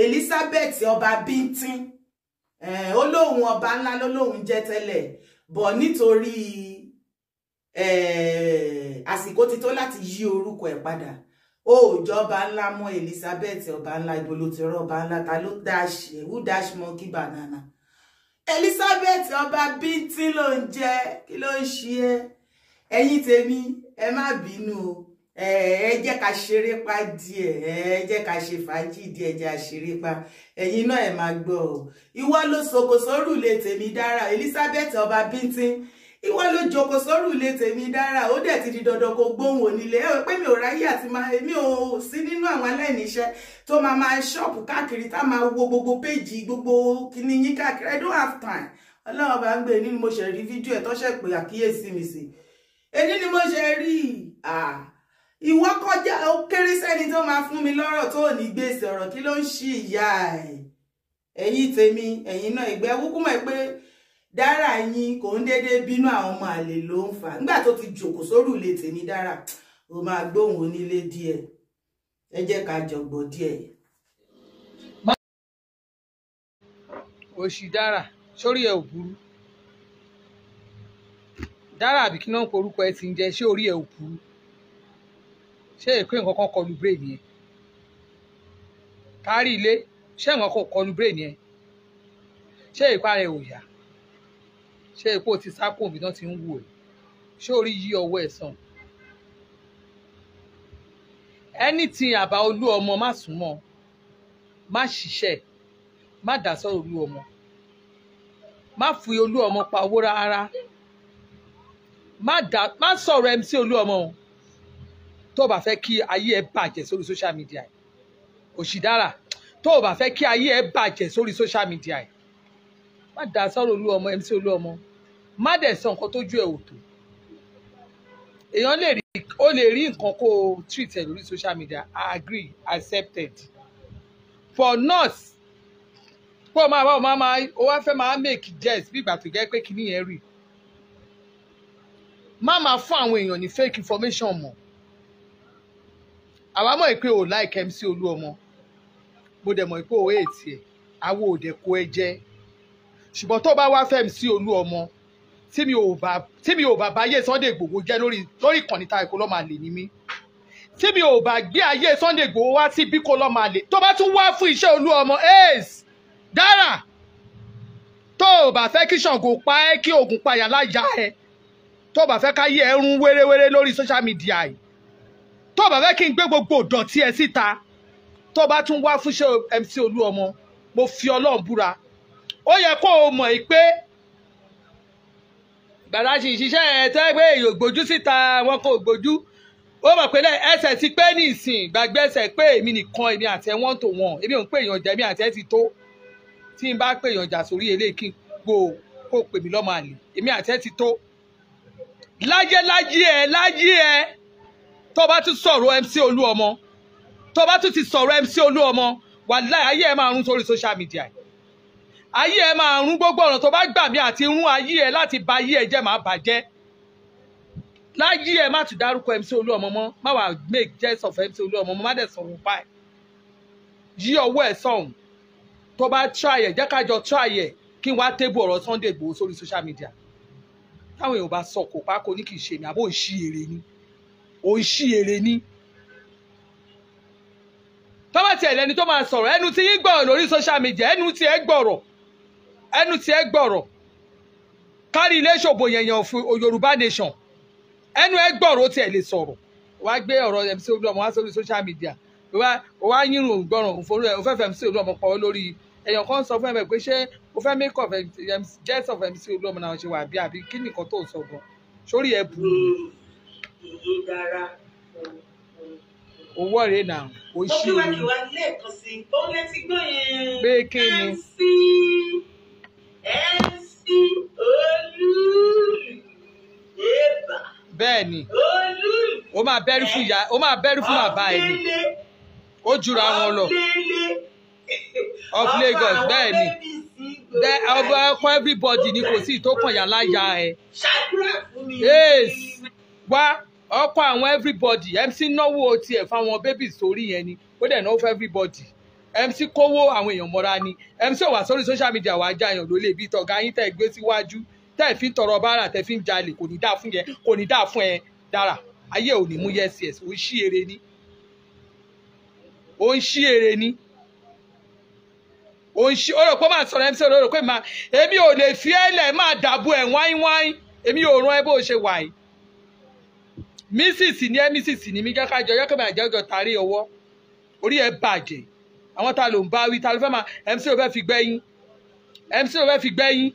Elizabeth ọba bíntín olóhùn ọba ńlá lólóhùn jẹ́ tẹ́lẹ̀ bọ̀ nítorí àsìkò ti tó láti yí orúkọ ẹ̀ padà ó jọba ńlá mọ́ Elizabeth ọba ńlá ibo ló ti rọ ọba ńlá ta ló dash who dash monkey banana Elizabeth ọba bíntín ló ń jẹ́ kí ló ń ṣe ẹ̀yin tèmi ẹ má bínú o ẹ jẹ́ ká ṣeré pa díẹ̀ ẹ jẹ́ ká ṣe fàájì díẹ̀ jẹ́ àṣeré pa ẹ̀yin náà ẹ máa gbọ́ o ìwọ ló soko sórùlé tèmi dára Elizabeth ọba bíntín ìwọ ló jókòó sórùlé tèmi dára ó dẹ̀ ti di dandan kó gbóhùn onílé ẹ pé mi ò ráyè àti máa èmi ò sí nínú àwọn aláìníṣẹ́ tó máa ṣọ́ọ̀pù káàkiri tá máa wo gbogbo péjì gbogbo kíní yín káàkiri I don't have time ọlọ́run bá ń gbé ní mo ṣe rí fídíò ẹ̀ tó ṣe pé àkíyèsí mi sí èyí ni mo ṣe rí ìwọ kọjá ó kéré sẹ́ni tó máa fún mi lọ́rọ̀ tó ní gbèsè ọ̀rọ̀ kí ló ń ṣí ìyá ẹ̀ ẹ̀yin tèmi ẹ̀yin náà ìgbẹ́ kúkú mọ̀ pé dára yín kò ń dédé bínú àwọn ọmọ àlè ló ń fà nígbà tó ti jòkó sórùlé tèmi dára ó máa gbóhùn onílé díẹ̀ ẹ jẹ́ ká jọgbọ́ díẹ̀. òṣì dára sórí ẹ ò burú dára àbí kí náà korúkọ ẹ ti ń jẹ ṣé orí ẹ ò burú ṣé èkó nǹkan kan kọlu brain yẹn kárí ilé ṣé nǹkan kan kọlu brain yẹn ṣé ìpa rẹ ò yá ṣé epo ti sápò bí wọ́n ti ń wò ẹ́ ṣé orí yí ọwọ́ ẹ̀ sàn anything àbá Olúọmọ má súnmọ́ má ṣiṣẹ́ má dá sọ̀rọ̀ Olúọmọ má fi Olúọmọ pa owó rárá má sọ̀rọ̀ MC Olúọmọ tó bá fẹ́ kí ayé ẹ bàjẹ́ sórí social media òṣìdára tó bá fẹ́ kí ayé ẹ bàjẹ́ sórí social media má dá sọ̀rọ̀ Olúọmọ MC Olúọmọ má dẹ̀ sọ nǹkan tójú ẹ̀ ò tó èèyàn lè rí nǹkan kó treat ẹ̀ lórí social media I agree accepted for not pé o wá fẹ́ máa make jest bí ìgbà tó jẹ́ pé kíní yẹn rí má máa fún àwọn èèyàn ní fake information mọ́ àwa mọ̀ pé o like MC Olúọmọ mo dẹ̀ mọ̀ pé o hate ẹ̀ àwa ò dẹ̀ kó ẹ jẹ́ ṣùgbọ́n tó bá wá fẹ́ MC Olúọmọ tí mi ò bá báyé Sunday Igboho jẹ́ lórí ìkànnì tá ìkó lọ́ máa lè ní mí tí mi ò bá gbé ayé Sunday Igboho wá sí bí kó lọ́ máa lè tó bá tún wá fún iṣẹ́ Olúọmọ ace dára tó o bá fẹ́ kí Ṣàngó pa ẹ́ kí Ògún payà láyà ẹ tó o bá fẹ́ káyé ẹ rún wéréwéré lórí social media yìí tó o bá fẹ́ kí n gbé gbogbo ìdọ̀tí ẹ síta tó o bá tún wá fún iṣẹ́ MC Olúọmọ mo fi Ọlọ́run búra ó yẹ kó o mọ̀ pé gbàdá ṣiṣẹ́ ẹ̀ tẹ́ pé èèyàn gbójú síta wọn kò gbójú ó mọ̀ pé ẹsẹ̀ ti pé ní ìsìn gbàgbé ẹsẹ̀ pé èmi nìkan èmi àti ẹ̀ wọ́n tó wọn èmi ò ń pè èèyàn jẹ́ mi àti ẹ̀ ti tó tí n bá pè èèyàn jà sórí eléyìí kí n kó pè mí lọ́mọ àlè èmi àti ẹ̀ ti tó láyé ẹ tó bá tún sọ̀rọ̀ MC Olúọmọ tó bá tún ti sọ̀rọ̀ MC Olúọmọ wàláhì ayé ẹ máa rún sórí social media ayé ẹ máa rún gbogbo ọ̀nà tó bá gbà mí àti rún ayé ẹ láti ba ayé ẹ jẹ́ máa bàjẹ́ láyé ẹ má tún dárúkọ MC Olúọmọ mọ́ má wàá make jest of MC Olúọmọ mọ́ má dẹ̀ sọ̀rọ̀ báyìí yí ọwọ́ ẹ sọ̀hún tó bá try ẹ jẹ́ kájọ try ẹ kí n wá tébù ọ̀rọ̀ Sunday Igboho sórí social media táwọn èèyàn bá sọ kò pákó ní kì í ṣe ni àbó ń ṣí èrè ni tọ́wọ́ tiẹ̀ lẹni tó máa sọ̀rọ̀ ẹnu tí yín gbọ̀rọ̀ lórí social media ẹnu tí ẹ gbọ̀rọ̀ kárí ilé ṣòbò yẹ̀yàn fún Yorùbá Nation ẹnu ẹ gbọ̀rọ̀ tí ẹ lè sọ̀rọ̀ wá gbé ọ̀rọ̀ MC Olúọmọ wá sórí social media wá yírun gbọ̀rọ̀ òfòrò ẹ̀ òfẹ́fẹ́ MC Olúọmọ pọ̀ lórí èèyàn kan sọ fún ẹ pé ṣé o fẹ́ make up jest of MC Olúọmọ náà ṣe wà bí àbí kí nìkan tó sọ gan sórí ẹ bù Yeye Dara owó rẹ̀ náà ó ṣe é ní wá lẹ́ẹ̀kan sí ó létí gbọ́ yẹn pé kí ni MC Olúlu eba bẹ́ẹ̀ ni Olúlu ó máa bẹ́rí fún bàbá ẹ̀ ni ó jura wọn lọ of Lagos bẹ́ẹ̀ ni ọkọ everybody ni kò sí ìtókàn yà láyà ẹ̀ wá ọkọ àwọn everybody MC náwó tiẹ̀ fáwọn babies sórí yẹn ni ó dẹ̀ náwó fún everybody MC kówó àwọn èèyàn mọ́ra ni MC ò wá sórí social media wàá jàyàn ló lè bí tọ̀gá yín tẹ́ gbé síwájú tẹ́ fi ń tọrọ báárà tẹ́ fi ń jalè kò ní dáa fún yẹn kò ní dáa fún ẹ Dára ayé ò ní mú yes ó ń ṣí ere ní ó ń ṣí ere ní ó ń ṣí ó rò pé máa sọ̀rọ̀ MC ó rò pé máa èmi ò lè fi ẹlẹ̀ máa dàbò ẹ̀ wáíwáí èmi ò rán ẹ bó ṣe wà yìí mísìsì ní ẹ mísìsì ní mi jẹ́kájọ yẹ́kẹ́mẹ́ àjẹ́jọ tarí ọwọ́ orí ẹ bàjẹ́ àwọn ta ló ń bá wí ta ló fẹ́ máa MC ò fẹ́ fi gbẹ́yìn MC ò fẹ́ fi gbẹ́yìn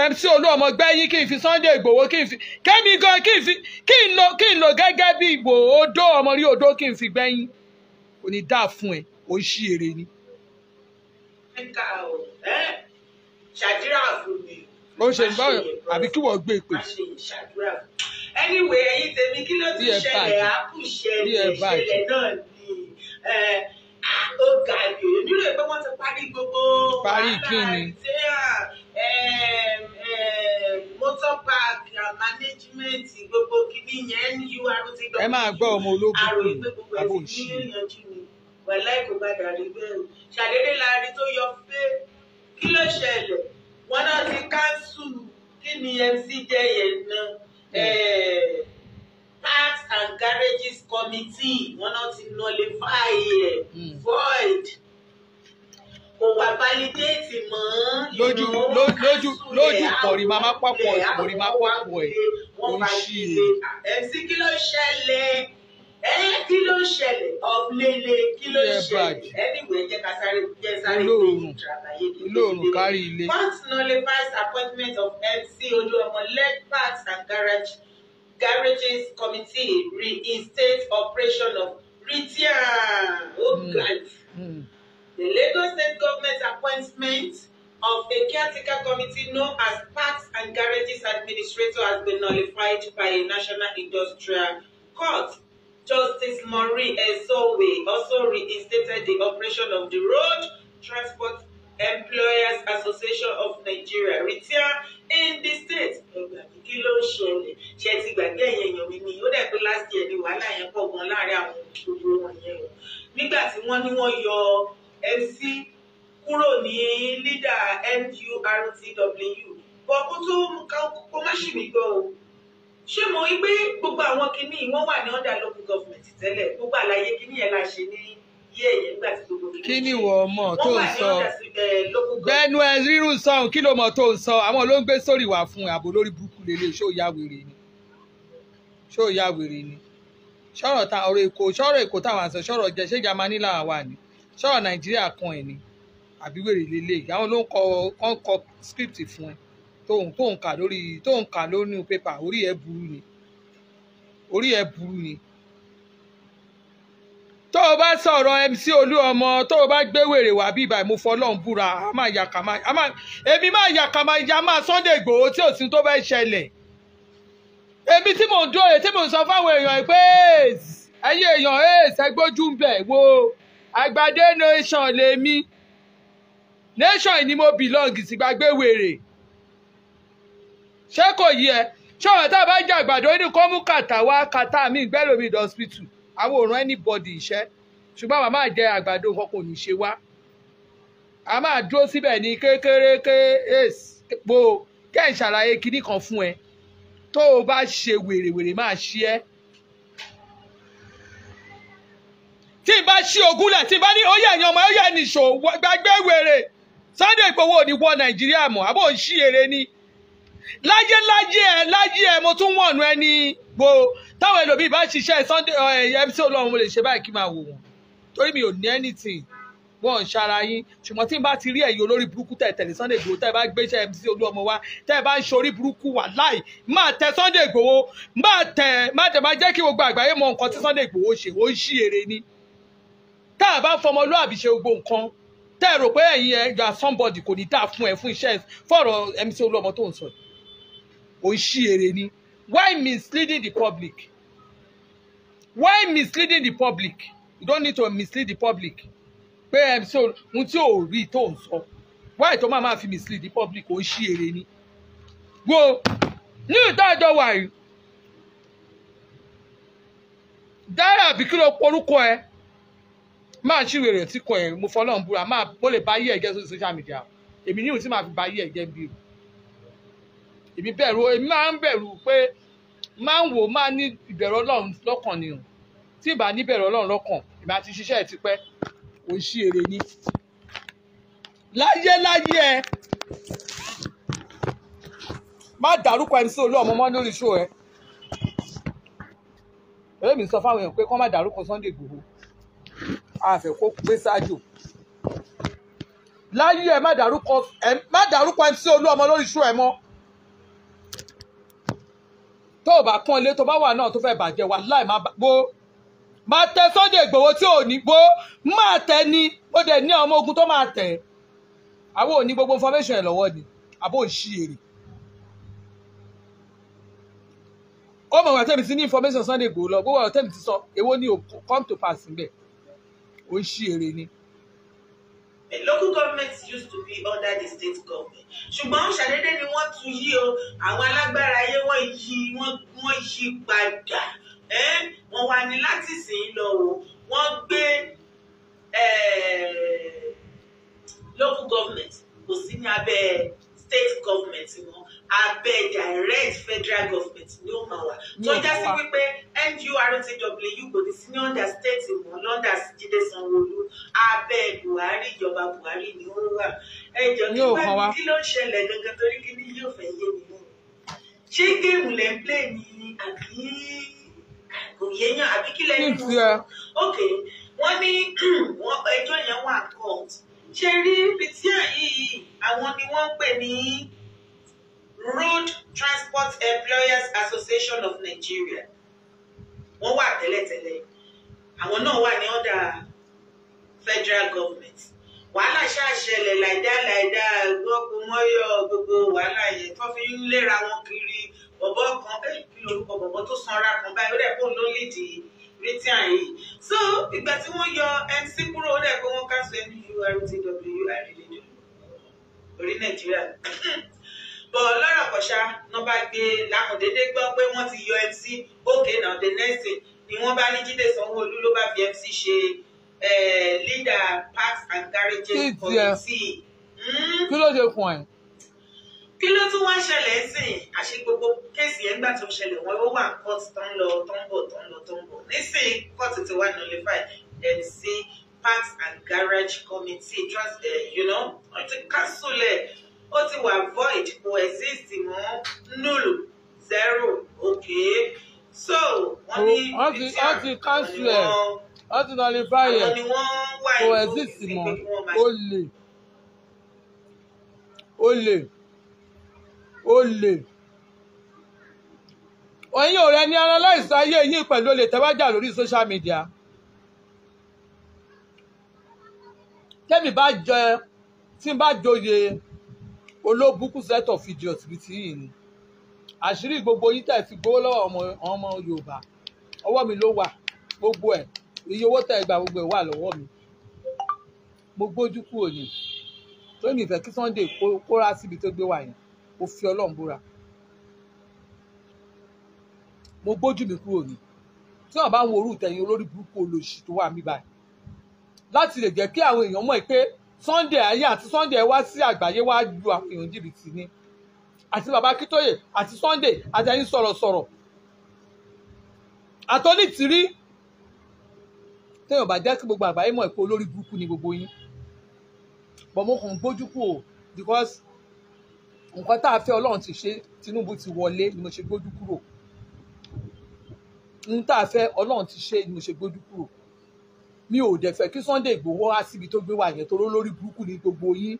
MC Oluomo gbẹ́yìn kí n fi Sunday Igboho kí n fi kẹ́mi gan kí n lò gẹ́gẹ́ bí Igboho odó ọmọ rí odó kí n fi gbẹ́yìn kò ní dáa fún ẹ ó ń ṣí ere ni. ṣàdúrà fún mi. ó ṣe ń bá àbí kí wọ́n gbé ìpè. anyway ẹ̀yin tèmi kí ló ti ṣẹlẹ̀ àkú ṣẹlẹ̀ náà ni ó ga jù èmi rò pé wọ́n ti parí gbogbo kíni motor park management gbogbo kìíní yẹn NURTW ẹ máa gbọ́ ọmọ ológun àròyìn pé gbogbo ẹ̀ sì ní ìyànjú ni wẹ̀lá ìkó gbàdá rí bẹ́ẹ̀ o ṣàdédé láàrin tó yọ pé kí ló ṣẹlẹ̀ wọn náà ti káńsù kí ni MC jẹ́ yẹn náà Parks and Garages Committee wọn náà ti nullify ẹ̀ void kò wá validate mọ́ lójú pọ̀rí máa pápọ̀ pọ̀rí máa pápọ̀ ẹ̀ ó ń ṣí ẹ̀ MC kí ló ṣẹlẹ̀ kí ló ṣẹlẹ̀ ọ̀lẹ́lẹ̀ kí ló ṣẹlẹ̀ anyway jẹ́ ká sáré olóòrùn kárí ilé. Parks nullifies appointment of MC Oluomo led Parks and Garages Committee reinstate operation of Ritian. The Lagos State Government appointment of a caretaker committee known as Parks and Garages Administrator has been nullified by a National Industrial Court. Justice Maureen Esowe also reinstated the operation of the Road Transport Employers Association of Nigeria, Ritian, in the state. Kí ló ń ṣẹlẹ̀? Ṣé ti gbàgbé ẹ̀yìn èèyàn mi ni? Ó dẹ̀ pé last year ni wàhálà yẹn pọ̀ gan láàrin àwọn gbogbo wọn yẹn o. Nígbà tí wọ́n ní wọ́n yọ MC kúrò ní leader NURTW. Bọ̀ kó má ṣì mí gbọ́ o. Ṣé mo rí pé gbogbo àwọn kinní wọ́n wà ní under local government tẹ́lẹ̀ gbogbo àlàyé kinní yẹn la ṣe ní yẹ̀yẹ̀ nígbà tí gbogbo kinní. Kí ni wọ́n mọ̀ tó ń sọ? Bẹ́ẹ̀nu ẹ rírun sọ̀hún kí ló mọ̀ tó ń sọ? Àwọn ló ń gbé sórí wà fún àbò lórí burúkú lélẹ̀ ṣó ya wèrè ni. Ṣó ya wèrè ni. Ṣọ́rọ̀ ta ọ̀rọ̀ Èkó táwọn àṣọ ṣọ́rọ̀ jẹ ṣé Jámánì làwọn wà ní. Ṣọ́rọ̀ Nàìjíríà kan ẹ̀ ni. Àbí wèrè lélẹ̀. Àwọn ló ń kọ script fún ẹ. tó ń kà lórí pépà orí ẹ burú ni tó o bá sọ̀rọ̀ MC Oluomo tó o bá gbé wèrè wá bí ìbà mo fọlọ́run búra èmi máa yàkà máa ya máa Sunday Igboho tí ò sí tó bá ṣẹlẹ̀ èmi tí mò ń dóye tí mò ń sọ fáwọn èèyàn pé ẹ̀yin èèyàn ẹgbójú ń bẹ̀ wo àgbàdé nation lèmi nation ni mo belong sí gbàgbé wèrè ṣé kò yẹ ṣọ́wọ́n tá a bá jẹ àgbàdo ní kó mú kàtà wá kàtà mi gbẹ́lómi the hospital àwọn òràn anybody iṣẹ́ ṣùgbọ́n màmá jẹ àgbàdo nǹkan kò ní ṣe wá a máa dúró síbẹ̀ ní kékeré gbo kẹ́ ẹ̀ ṣàlàyé kinní kan fún ẹ tó o bá ṣe wèrèwèrè máa ṣe ẹ́ tí n bá ṣí ogúnlẹ̀ tí n bá ní ó yẹ ẹ̀yàn ọmọ ó yẹ nìṣó gbàgbé wèrè Sunday Igboho ò ní wọ Nàìjíríà mọ́ àbò ń ṣí èrè ni láyé ẹ mo tún wọ̀nù ẹni gbo táwọn ẹlòmíì bá ṣiṣẹ́ Sunday MC Oluomo mo lè ṣe báyìí kí máa wò wọ́n torí mi ò ní anything wọ́n ń ṣara yín ṣùgbọ́n tí n bá ti rí ẹ̀yin olórí burúkú tẹ̀lé Sunday Igboho tẹ́ ẹ bá gbéṣẹ́ MC Oluomo wá tẹ́ ẹ bá ń ṣorí burúkú wà láì máa tẹ Sunday Igboho máa jẹ́ kí gbogbo àgbáyé mọ nǹkan tí Sunday Igboho ṣe ó ń ṣí èrè ni tá a bá fọmọlúàbí ṣe gbogbo nǹkan tẹ́ ẹ rò pé ẹ̀yin ẹ̀ somebody kò ní dáa fún ẹ fún iṣẹ́ fọ̀rọ̀ MC Oluomo tó ń sọ ó ń ṣí èrè ni. Why misleading the public? Why misleading the public? You don't need to mislead the public. Pé MC ohun tí ò rí tó ń sọ. Why tó máa fi mislead the public ó ń ṣí èrè ni? Wo ní ìdájọ́ wà yìí. Dára bí kí ló porúkọ ẹ? máa ṣìwèrè tí kò ẹ̀ mo fọlọ́run búra mo lè bá yí ẹ̀jẹ̀ sórí social media èmi ní ìhùn tí màá fi bá yí ẹ̀jẹ̀ bí o èmi máa ń bẹ̀rù pé máa ń wò máa ní ìbẹ̀rù Ọlọ́run lọ́kàn ni o tí ìbá ní ìbẹ̀rù Ọlọ́run lọ́kàn ìbá ti ṣiṣẹ́ ẹ̀ tipẹ́ ò ń ṣí èrè ni láyé ẹ má dárúkọ MC Oluomo mọ́ lórí show ẹ èmi sọ fáwọn èèyàn pé kọ́ má dárúkọ Sunday Igboho àfẹ́ kó gbé ṣáájò láyé ẹ má dárúkọ MC Oluomo lórí show ẹ mọ́ tó o bá pọ́n ilé tó bá wà náà tó fẹ́ bàjẹ́ wà láì má tẹ Sunday Igboho tí ò ní gbó má tẹ ni ó dẹ̀ ní ọmọ ogun tó máa tẹ̀ àwọn ò ní gbogbo information ẹ̀ lọ́wọ́ ni àbó ń ṣí èrè ó mọ̀ wá tẹ́mi sí ní information Sunday Igboho lọ gbogbo ọ̀rọ̀ tẹ́mi ti sọ èwo ni ò come to pass níbẹ̀ ó ń ṣí èrè ni. Local governments used to be under the state government. Ṣùgbọ́n ṣàdédé ni wọ́n tún yí o àwọn alágbára ayé wọ́n yí padà wọ́n wá ní láti sìn lọ o wọ́n gbé local government kò sí ní abẹ́ state government wọn abẹ́ direct federal government ni ó máa wà tó já sí wípé NURTW kò ní sí ní under state wọn lọ́ndà Jídé Sanwó-Olú abẹ́ Buhari ìjọba Buhari ni ó wà ẹjọ́ kí ló ń ṣẹlẹ̀ gangan torí kí ni yóò fẹ́ yé mi mú ṣé géèmù lẹ́ ń play ni àbí kò yéèyàn àbí kí lẹ́yìn mú ok wọ́n ní ẹjọ́ yẹn wà court ṣe rí rìtíà yìí àwọn ni wọ́n ń pè ní Road Transport Employers Association of Nigeria wọ́n wà tẹ́lẹ̀tẹ́lẹ̀ àwọn náà wà ní under federal government wàhálà ṣàṣẹlẹ̀ láìdá gbọ́kùn mọ́yọ́ gbogbo wàhálà yẹn tó fi ń léra wọn kiri bọ̀bọ̀ kan kí lorúkọ bọ̀bọ̀ tó sanra kan báyìí ó dẹ̀ kó ló lédìí rìtíà yìí so ìgbà tí wọ́n yọ MC kúrò ó dẹ̀ pé wọ́n kà sí NURTW àrílẹ̀dẹ̀ orí Nàìjíríà bọ̀ lọ́rọ̀ kọ̀ṣà náà bá gbé lákòndéédé gbọ́ pé wọ́n ti yọ MC okay now the next thing ni wọ́n bá ní Jídé Sanwó-Olú ló bá fi MC ṣe leader parks and garages committee. Kí ló ṣe fún ẹ? Kí ló tún wá ṣẹlẹ̀ sí àṣẹ gbogbo kéèsì yẹn gbà tó ṣẹlẹ̀ wọ́n ó wà court tó ń lọ tó ń bọ̀ nísìnyí court ti wá nullify MC parks and garage committee trust wọ́n ti cancel ẹ̀ ó ti wà void kò exist mọ́ null zero okay so wọ́n ní wọ́n ti cancel ẹ̀ wọ́n ti nullify ẹ̀ kò exist mọ́ ó lè ẹ̀yin ò rẹ ní analyze ayé yín pẹ̀lú olè tẹ́wájà lórí social media tẹ́mi bá jẹ tí n bá joyè olóbùkún set of idiots bíi ti yìí ni àṣírí gbogbo yín tẹ̀ fi gbowó lọ́wọ́ ọmọ Yorùbá ọwọ́ mi ló wà gbogbo ẹ̀ iye owó tẹ̀ gbà gbogbo ẹ̀ wà lọ́wọ́ mi mo gbójú kúrò ní tó ní ìfẹ́ kí Sunday kóra síbi tó gbé wà yẹn mo fi Ọlọ́run búra mo gbójú mi kúrò ní tí wọ́n bá ń wo orú ìtẹ̀yìn olórí burúkú olóṣì tó wà mí báyìí láti lè jẹ́ kí àwọn èèyàn mọ̀ pé Sunday ayé àti Sunday wá sí àgbáyé wá lu àwọn èèyàn jìbìtì ni àti bàbá Akíntóyè àti Sunday àti ẹ̀yin sọ̀rọ̀sọ̀rọ̀ àtọ́nìtìrí téèyàn bá jẹ́ kí gbogbo àgbáyé mọ̀ pé olórí burúkú ni gbogbo yín bọ̀ mo kàn gbójú kúrò because nǹkan tá a fẹ́ Ọlọ́run ti ṣe Tinubu ti wọlé ni mo ṣe gbójú kúrò nǹkan tá a fẹ́ Ọlọ́run ti ṣe ni mo ṣe gbójú kúrò mi ò dẹ̀ fẹ́ kí Sunday Igboho wá síbi tó gbé wà yẹn toró lórí burúkú ní gbogbo yín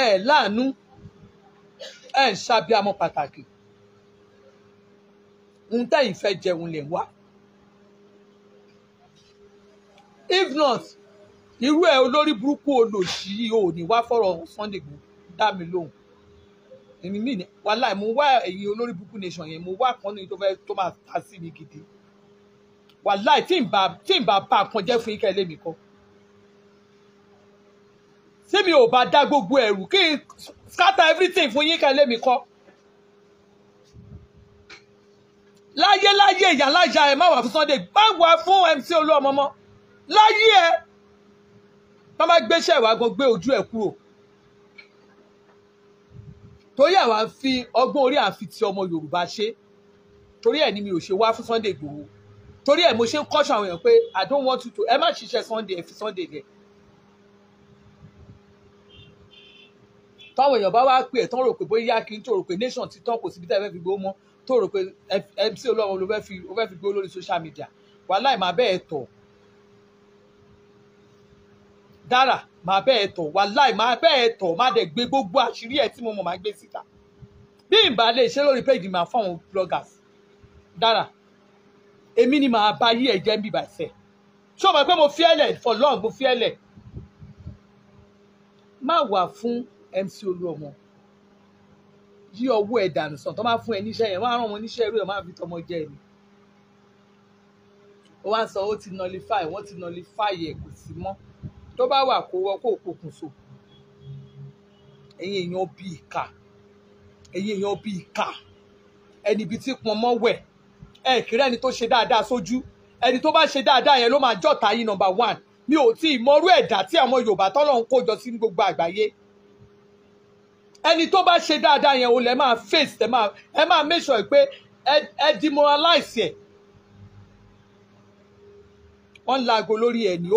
ẹ láàánú ẹ ń ṣàbíamọ pàtàkì ń tẹ̀yìn fẹ́ jẹun lè wá if not irú ẹ olórí burúkú olòṣì ò ní wá fọ̀rọ̀ Sunday Igboho dá mi lóhùn èmi mi ní wàhálà mo wá ẹ̀yin olórí burúkú nation yẹn mo wá kan ní tó máa ta sí mi gidi wàláì tí n bá bá kan jẹ́ fún ike lémi kan tí mi ò bá dá gbogbo ẹ̀rù kí n scatter everything fún yín ike lémi kan láyé ìyá láyà ẹ má wà fún Sunday, má wà fún MC Oluomo mọ́ láyé ẹ. Má má gbéṣẹ́ ìwà gan gbé ojú ẹ̀ kúrò. Torí àwa fi ọgbọ́n orí àfi ti ọmọ Yorùbá ṣe. Torí ẹ̀ ni mi ò ṣe wá fún Sunday Igboho. Torí ẹ̀ mo ṣe ń kọ́ṣọ́ àwọn èèyàn pé I don't want you to ẹ má ṣiṣẹ́ Sunday ẹ fi Sunday dẹ̀. Táwọn èèyàn bá wá pè ẹ̀ tán rò pé bóyá kí n tó rò pé nation ti tán kò síbi tẹ́ ẹ fẹ́ fi gbó mọ́ tó rò pé MC Oluomo ló fẹ́ fi gbó lórí social media. Wàláì máa bẹ́ẹ̀ tọ̀. Dara máa bẹ́ẹ̀ tọ̀, wàláì máa bẹ́ẹ̀ tọ̀, má dẹ̀ gbé gbogbo àṣírí ẹ̀ tí mo mọ̀ máa gbé síta. Bí n bá lè ṣe lórí péjì máa fún àwọn bloggers. Dara èmi ni màá bá yí ẹ̀jẹ̀ ń bì bàṣẹ. Ṣé o mọ̀ pé mo fi ẹ̀lẹ̀ for long mo fi ẹ̀lẹ̀. Má wà fún MC Oluomo. Yí ọwọ́ ẹ̀ dànù sàn tó máa fún ẹ níṣẹ́ yẹn, wọ́n á rán wọn níṣẹ́ irú ẹ̀ máa fi tọmọ jẹ ni. Ó wá sọ ó ti nullify, wọ́n ti nullify ẹ̀ kò sí mọ́. Tó bá wà kó wọ́ kó pokùnso. Ẹ̀yin èèyàn bí ìkà. Ẹ̀yin èèyàn bí ìkà. Ẹni ibi tí pọn mọ́ wẹ̀. Ẹ kiri ẹni tó ṣe dáadáa sójú. Ẹni tó bá ṣe dáadáa yẹn ló máa jọ́ta yín number 1. Mi ò tí ì mọrú ẹ̀dá tí àwọn Yorùbá tọ́lọ̀ ń kó jọ sí gbogbo àgbáyé. Ẹni tó bá ṣe dáadáa yẹn o lẹ máa face ẹ máa make sure pé ẹ demoralize ẹ. Wọ́n lago lórí ẹ̀ ní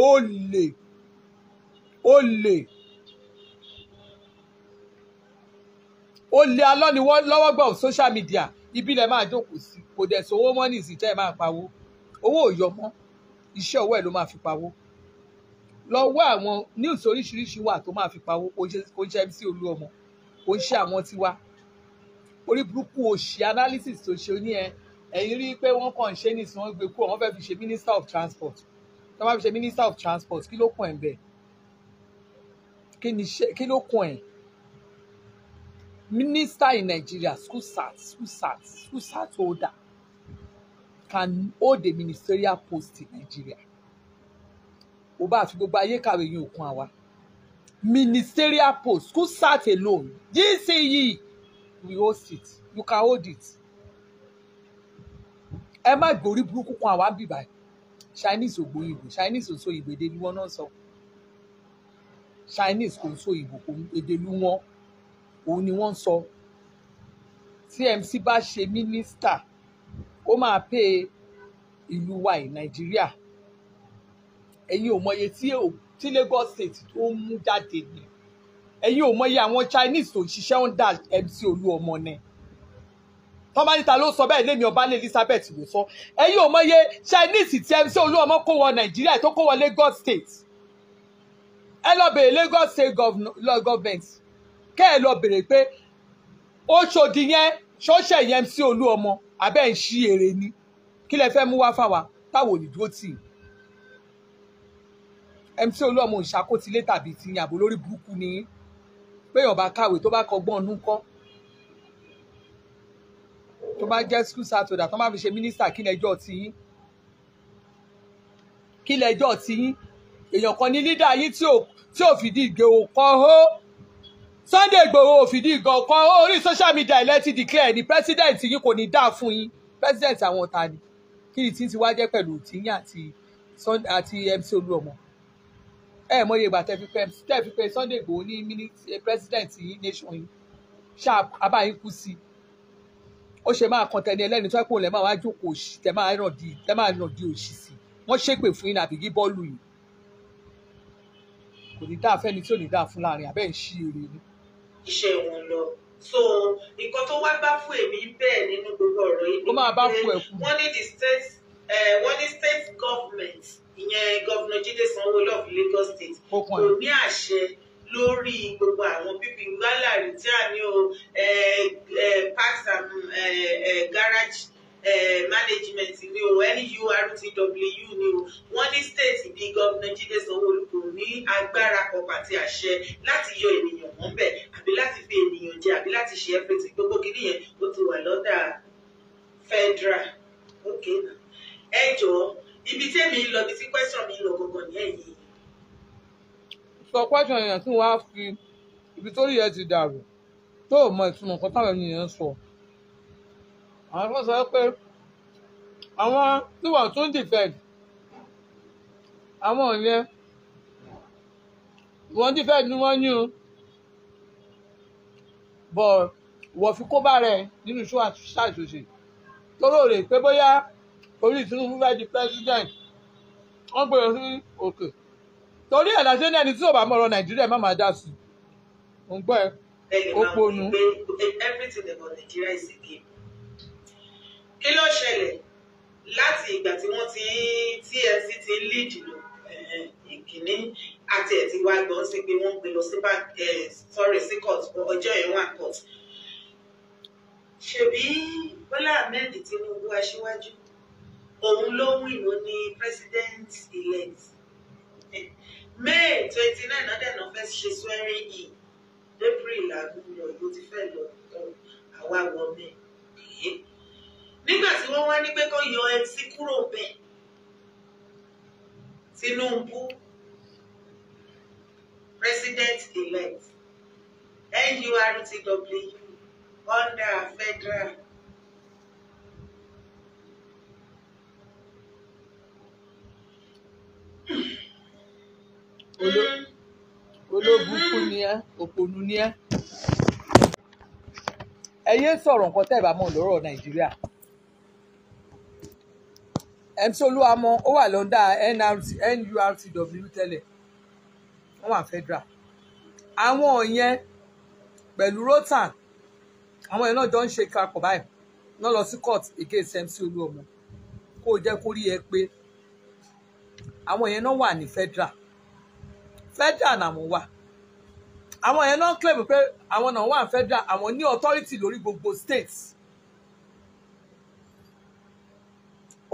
ó lè alọ́ni lọ́wọ́ gbọ́ social media ibi lẹ máa jókòó sí kò dẹ̀ sówó mọ́ ní ìsìtẹ́ ẹ máa pawó owó ò yọ mọ́ iṣẹ́ ọwọ́ ẹ̀ ló máa fi pawó lọ́wọ́ àwọn news oríṣiríṣi wà tó máa fi pawó kò ṣe MC Oluomo kò ń ṣe àwọn tiwa orí burúkú òṣì analysis tó ṣe ní ẹ̀yìn rí pé wọ́n kàn ń ṣe nìsín wọ́n gbé kúrò wọ́n fẹ́ fi ṣe minister of transport tó máa fi ṣe minister of transport kí ló kàn ẹ̀ bẹ́ẹ̀ kí ló kàn ẹ̀ minister in Nigeria school sat holder can hold a ministerial post in Nigeria ó bá fi gbogbo ayé kàwé yín òkun àwa ministerial post school sat alone GCE we host it you can hold it ẹ má gbórí burúkú kan àwa bì báyìí Chinese ògbó ìbò Chinese òṣò ìbò èdè ni wọn náà sọ Chinese kò ń sọ ìbò kò èdè lu wọn òun ni wọ́n sọ tí MC bá ṣe mínísítà ó máa pè ìlú wa ní Nàìjíríà ẹ̀yin ò mọye tí Lagos State tó ń mú jáde ni ẹ̀yin ò mọye àwọn Chinese tó ń ṣiṣẹ́ under MC Oluomo ni tọ́mánítà ló sọ bẹ́ẹ̀ lémi ọba Elizabeth ló sọ ẹ̀yin ò mọye Chinese tí MC Oluomo kó wọ Nàìjíríà tó kó wọ Lagos State ẹ lọ bèèrè Lagos State government kẹ́ ẹ lọ bèrè pé ó ṣòdì yẹn ṣọ́ṣẹ̀ yẹn MC Oluomo abẹ́ ń ṣí èrè ni kí lẹ fẹ́ mú wá fáwa táwọn òyìnbó tì MC Oluomo ìṣàkótilé tàbí ti yàbò lórí burúkú ni péyàn bá kàwé tó bá kọ́gbọ́n ọdún kọ́ tó bá jẹ́ school satoda tó máa fi ṣe mínísítà kí lẹjọ́ ti yín èèyàn kan ní lídà yín tí ò fìdí ìgbé òkọ́ ó Sunday Igboho òfìdí ìgàn kan orí social media ilẹ̀ ti declare ni president yìí kò ní dá fún yín president àwọn ta ni kí ni tí ti wá jẹ́ pẹ̀lú tìyín àti MC Oluomo mọye ìgbà tẹ́ fi pé Sunday Igboho ní president yìí nation yìí sharp abáyín kú sí ó ṣe máa kàn tẹni ẹlẹ́ni tó ẹ́ pò lẹ́ máa wá jókòó òṣì tẹ́ máa ràn di òṣì sí wọ́n ṣépè fún yín àbí gí bọ́ọ̀lù yìí kò ní dá fẹ́ni tí ò ní dá fún láàrin abẹ́ ń ṣí èrè ni. Iṣẹ́ wọn lọ so nǹkan tó wá bá fún èmi bẹ́ẹ̀ nínú gbogbo ọ̀rọ̀ yìí ni wọ́n ní state government ìyẹn Governor Jídé Sanwó-Olú of Lagos State kò ní àṣẹ lórí gbogbo àwọn bíbí gbálàrí tí a ní o parks and garage management ni o NURTW ni o wọ́n ní state bíi Governor Jídé Sanwó-Olú kò ní agbára ọkọ̀ àti àṣẹ láti yọ ènìyàn mọ́ bẹ̀ àbí láti fi ènìyàn jẹ àbí láti ṣe everything gbogbo kìíní yẹn ó ti wà lọ́dà federal okay ẹ jọ̀ọ́ ibi tí èmi lọ bí tí question mi lọ gbọ̀ngàn ní ẹ̀yìn. sọ question yẹn tí wọ́n á fi ibi tó rí ẹ ti dàrú tó mọ ìtumọ̀ nǹkan táwọn ènìyàn sọ àwọn kan sọ pé àwọn tí wọ́n tún defend àwọn yẹn wọ́n defend ni wọ́n ní o bọ̀ wọ́n fi kó bá rẹ̀ nínú ṣàṣòṣe tóró rè pé bóyá orí Tinubu fẹ́ di president wọ́n gbé lọ sí òkè torí ẹ̀ láti ní ẹni tí ò bá mọ̀rọ̀ Nàìjíríà má máa dá sí i ń gbọ́ ẹ ó ponú. everything about Nigeria is a game. Kí ló ṣẹlẹ̀ láti ìgbà tí wọ́n ti TMC ti lead lọ ìkíní àti ẹ̀ tí wá gbọ́n sí pé wọ́n gbé lọ sí sí court ọjọ́ yẹn wà court. Ṣebí Bọ́lá Ahmed Tinubu Aṣíwájú òun ló win ló ní president elect May 29 náà dẹ̀ náà fẹ́ ṣe swearing in April àgùnlọ ló ti fẹ́ lọ àwa wọ mẹ́ nígbà tí wọ́n wá ní pé kó yọ MC kúrò bẹ́ẹ̀ Tinubu president elect NURTW under federal olóbùkú ni ẹ òpònú ni ẹ yé sọ̀rọ̀ nǹkan tẹ́ ẹ bá mọ̀ lọ́rọ̀ Nàìjíríà. MC Oluomo ó wà lọ́ndà NURTW tẹ́lẹ̀ wọ́n wà federal àwọn yẹn pẹ̀lú rotan àwọn yẹn náà jọ ń ṣe kakọ̀ báyìí náà lọ sí court against MC Oluomo kó jẹ́ kó rí ẹ pé àwọn yẹn náà wà ní federal náà mo wà àwọn yẹn náà claim pé àwọn náà wà federal àwọn ní authority lórí gbogbo states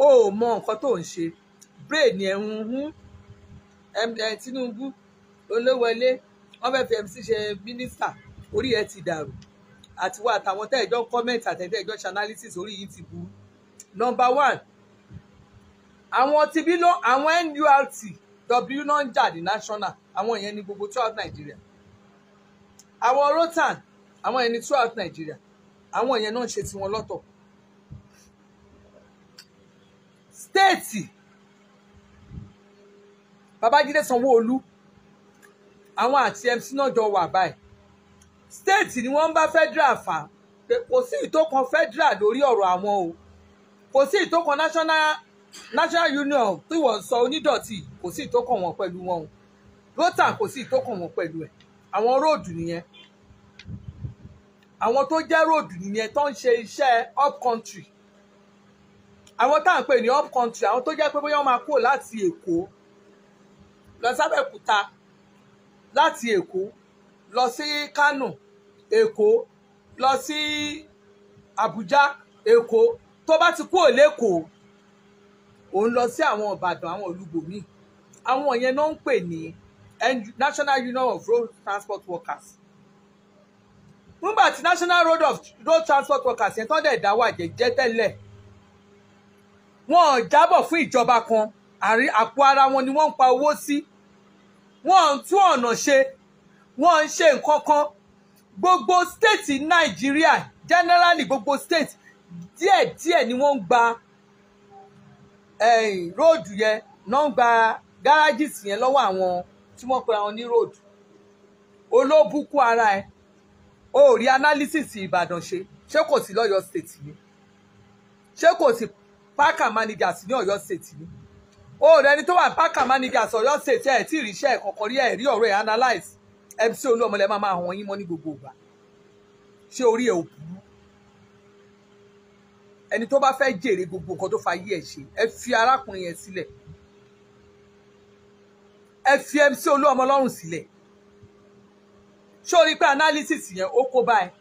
ó mọ nǹkan tó ń ṣe brain ẹ̀ Tinubu olówọlé wọ́n fẹ́ fi MC ṣe minister orí ẹ̀ ti dàrú àtiwọ́ àtàwọn tẹ́ẹ̀jọ́ comment àtẹ̀tẹ̀ẹ̀jọ́ analysis orí yìí ti burú. Number 1 àwọn tibí ló àwọn NURTW náà ń jà ní national àwọn yẹn ní gbogbo throughout Nigeria àwọn rotan àwọn yẹn ní throughout Nigeria àwọn yẹn náà ń ṣe tiwọn lọ́tọ̀. Stéètì Babájídé Sanwó-Olú àwọn àti MC náà jọ wà báyìí stéètì ni wọ́n ń bá federal fà pé kò sí ìtókan federal lórí ọ̀rọ̀ àwọn o kò sí ìtókan national union tí wọ́n sọ onídọ̀tí kò sí ìtókan wọn pẹ̀lú wọn o rotan kò sí ìtókan wọn pẹ̀lú ẹ̀ àwọn róòdù nìyẹn àwọn tó jẹ́ róòdù nìyẹn tó ń ṣe iṣẹ́ up country àwọn tá à ń pè ní up country àwọn tó jẹ́ pé bóyá wọ́n máa kúrò láti Èkó lọ sábẹ́òkúta láti Èkó lọ sí Kánò Èkó lọ sí Àbújá Èkó tó bá ti kúrò lÉkòó òun lọ sí àwọn Ìbàdàn àwọn olúgbòmí àwọn yẹn náà ń pè ní National Union of Road Transport Workers nígbà tí National Road Transport Workers yẹn tó dẹ̀ dá wà jẹ́jẹ́ tẹ́lẹ̀ wọ́n jábọ̀ fún ìjọba kan àpò ara wọn ni wọ́n ń pa owó sí wọ́n ń tún ọ̀nà ṣe wọ́n ń ṣe nǹkan kan gbogbo state Nàìjíríà generally gbogbo state díẹ̀díẹ̀ ni wọ́n ń gba róòdù yẹn náà ń gba garages yẹn lọ́wọ́ àwọn tí wọ́n pera wọn ní róòdù olóbùkún ara ẹ̀ ó rí analysis Ìbàdàn ṣé kò sí lọ́yọ̀ state ni ṣé kò sí parker managers ní Ọ̀yọ́ state ni ó rẹni tó wà parker managers Ọ̀yọ́ state ẹ̀ tí ìrìṣẹ́ ẹ̀ kọ̀ọ̀kan rí ẹ̀ rí ọ̀rọ̀ ẹ̀ analyse MC Oluomo lẹ́ máa hàn yín mọ́ ní gbogbo ìgbà ṣé orí ẹ̀ ò burú ẹni tó bá fẹ́ jèrè gbogbo nǹkan tó fa yí ẹ̀ ṣe ẹ fi arákùnrin yẹn sílẹ̀ ẹ fi MC Oluomo lọ́rùn sílẹ̀ ṣé o rí pé analysis yẹn ó kó báyìí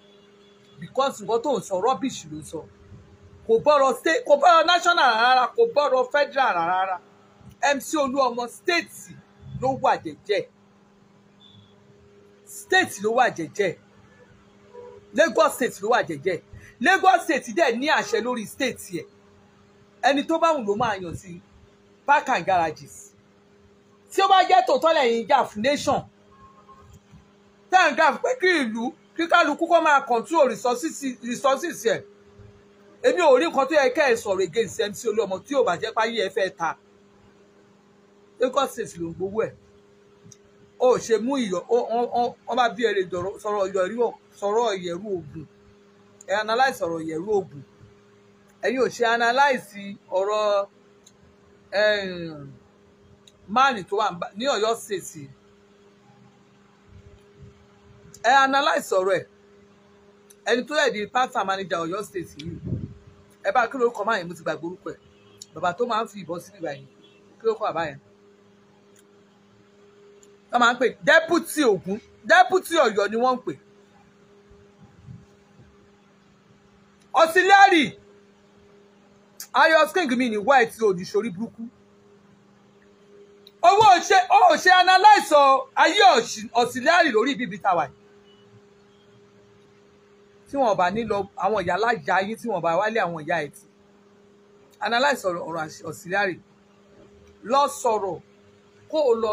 because nǹkan tó ń sọ rubbish ló sọ kò bọ́rọ̀ state kò bọ́rọ̀ national rárá kò bọ́rọ̀ federal rárá MC Oluomo state ló wà jẹ́jẹ́ state ló wà jẹ́jẹ́ Lagos state ló wà jẹ́jẹ́ Lagos state dẹ̀ ní àṣẹ lórí state yẹ ẹni tó bá wùn ló máa yàn sí park and garages tí ó bá jẹ́ tòótọ́ lẹ́yìn gaf nation tẹ́ ń gaf pé kí ìlú kí kálukú kó máa control resources yẹ èmi ò rí nǹkan tó yẹ kẹ́ ẹ sọ̀rọ̀ against MC Oluomo tí ò bá jẹ́ páyé ẹ fẹ́ ta Lagos State ló ń gbowó ẹ̀ ó ṣe mú iyọ̀ wọ́n bá bí ẹ̀rẹ̀ sọ̀rọ̀ ìyẹ̀rú ogun ẹ̀ analyse ọ̀rọ̀ ìyẹ̀rú ogun ẹ̀yin ò ṣe analyse ọ̀rọ̀ máàlì tó wà ní Ọ̀yọ́ State ẹ̀ analyse ọ̀rọ̀ ẹ̀ ẹni tó yẹ di pátá manager Ọ̀yọ́ State yìí ẹ bá kí ló kọ máa yẹn mo ti gbàgbé orúkọ ẹ̀ bàbá tó máa ń fi ìbọn síbi báyìí kí ló kọ àbá yẹn wọ́n máa ń pè deputy Ògùn deputy Ọ̀yọ́ ni wọ́n ń pè auxiliary ayọ̀ king mi ní white òdìṣorí burúkú owó ṣe analyse ayé auxiliary lórí bíbí tàwa tí wọ́n bá nílò àwọn ìyá alájà yín tí wọ́n bá wálé àwọn ìyá ẹ̀ tí analyse ọ̀rọ̀ auxiliary lọ sọ̀rọ̀ kó o lọ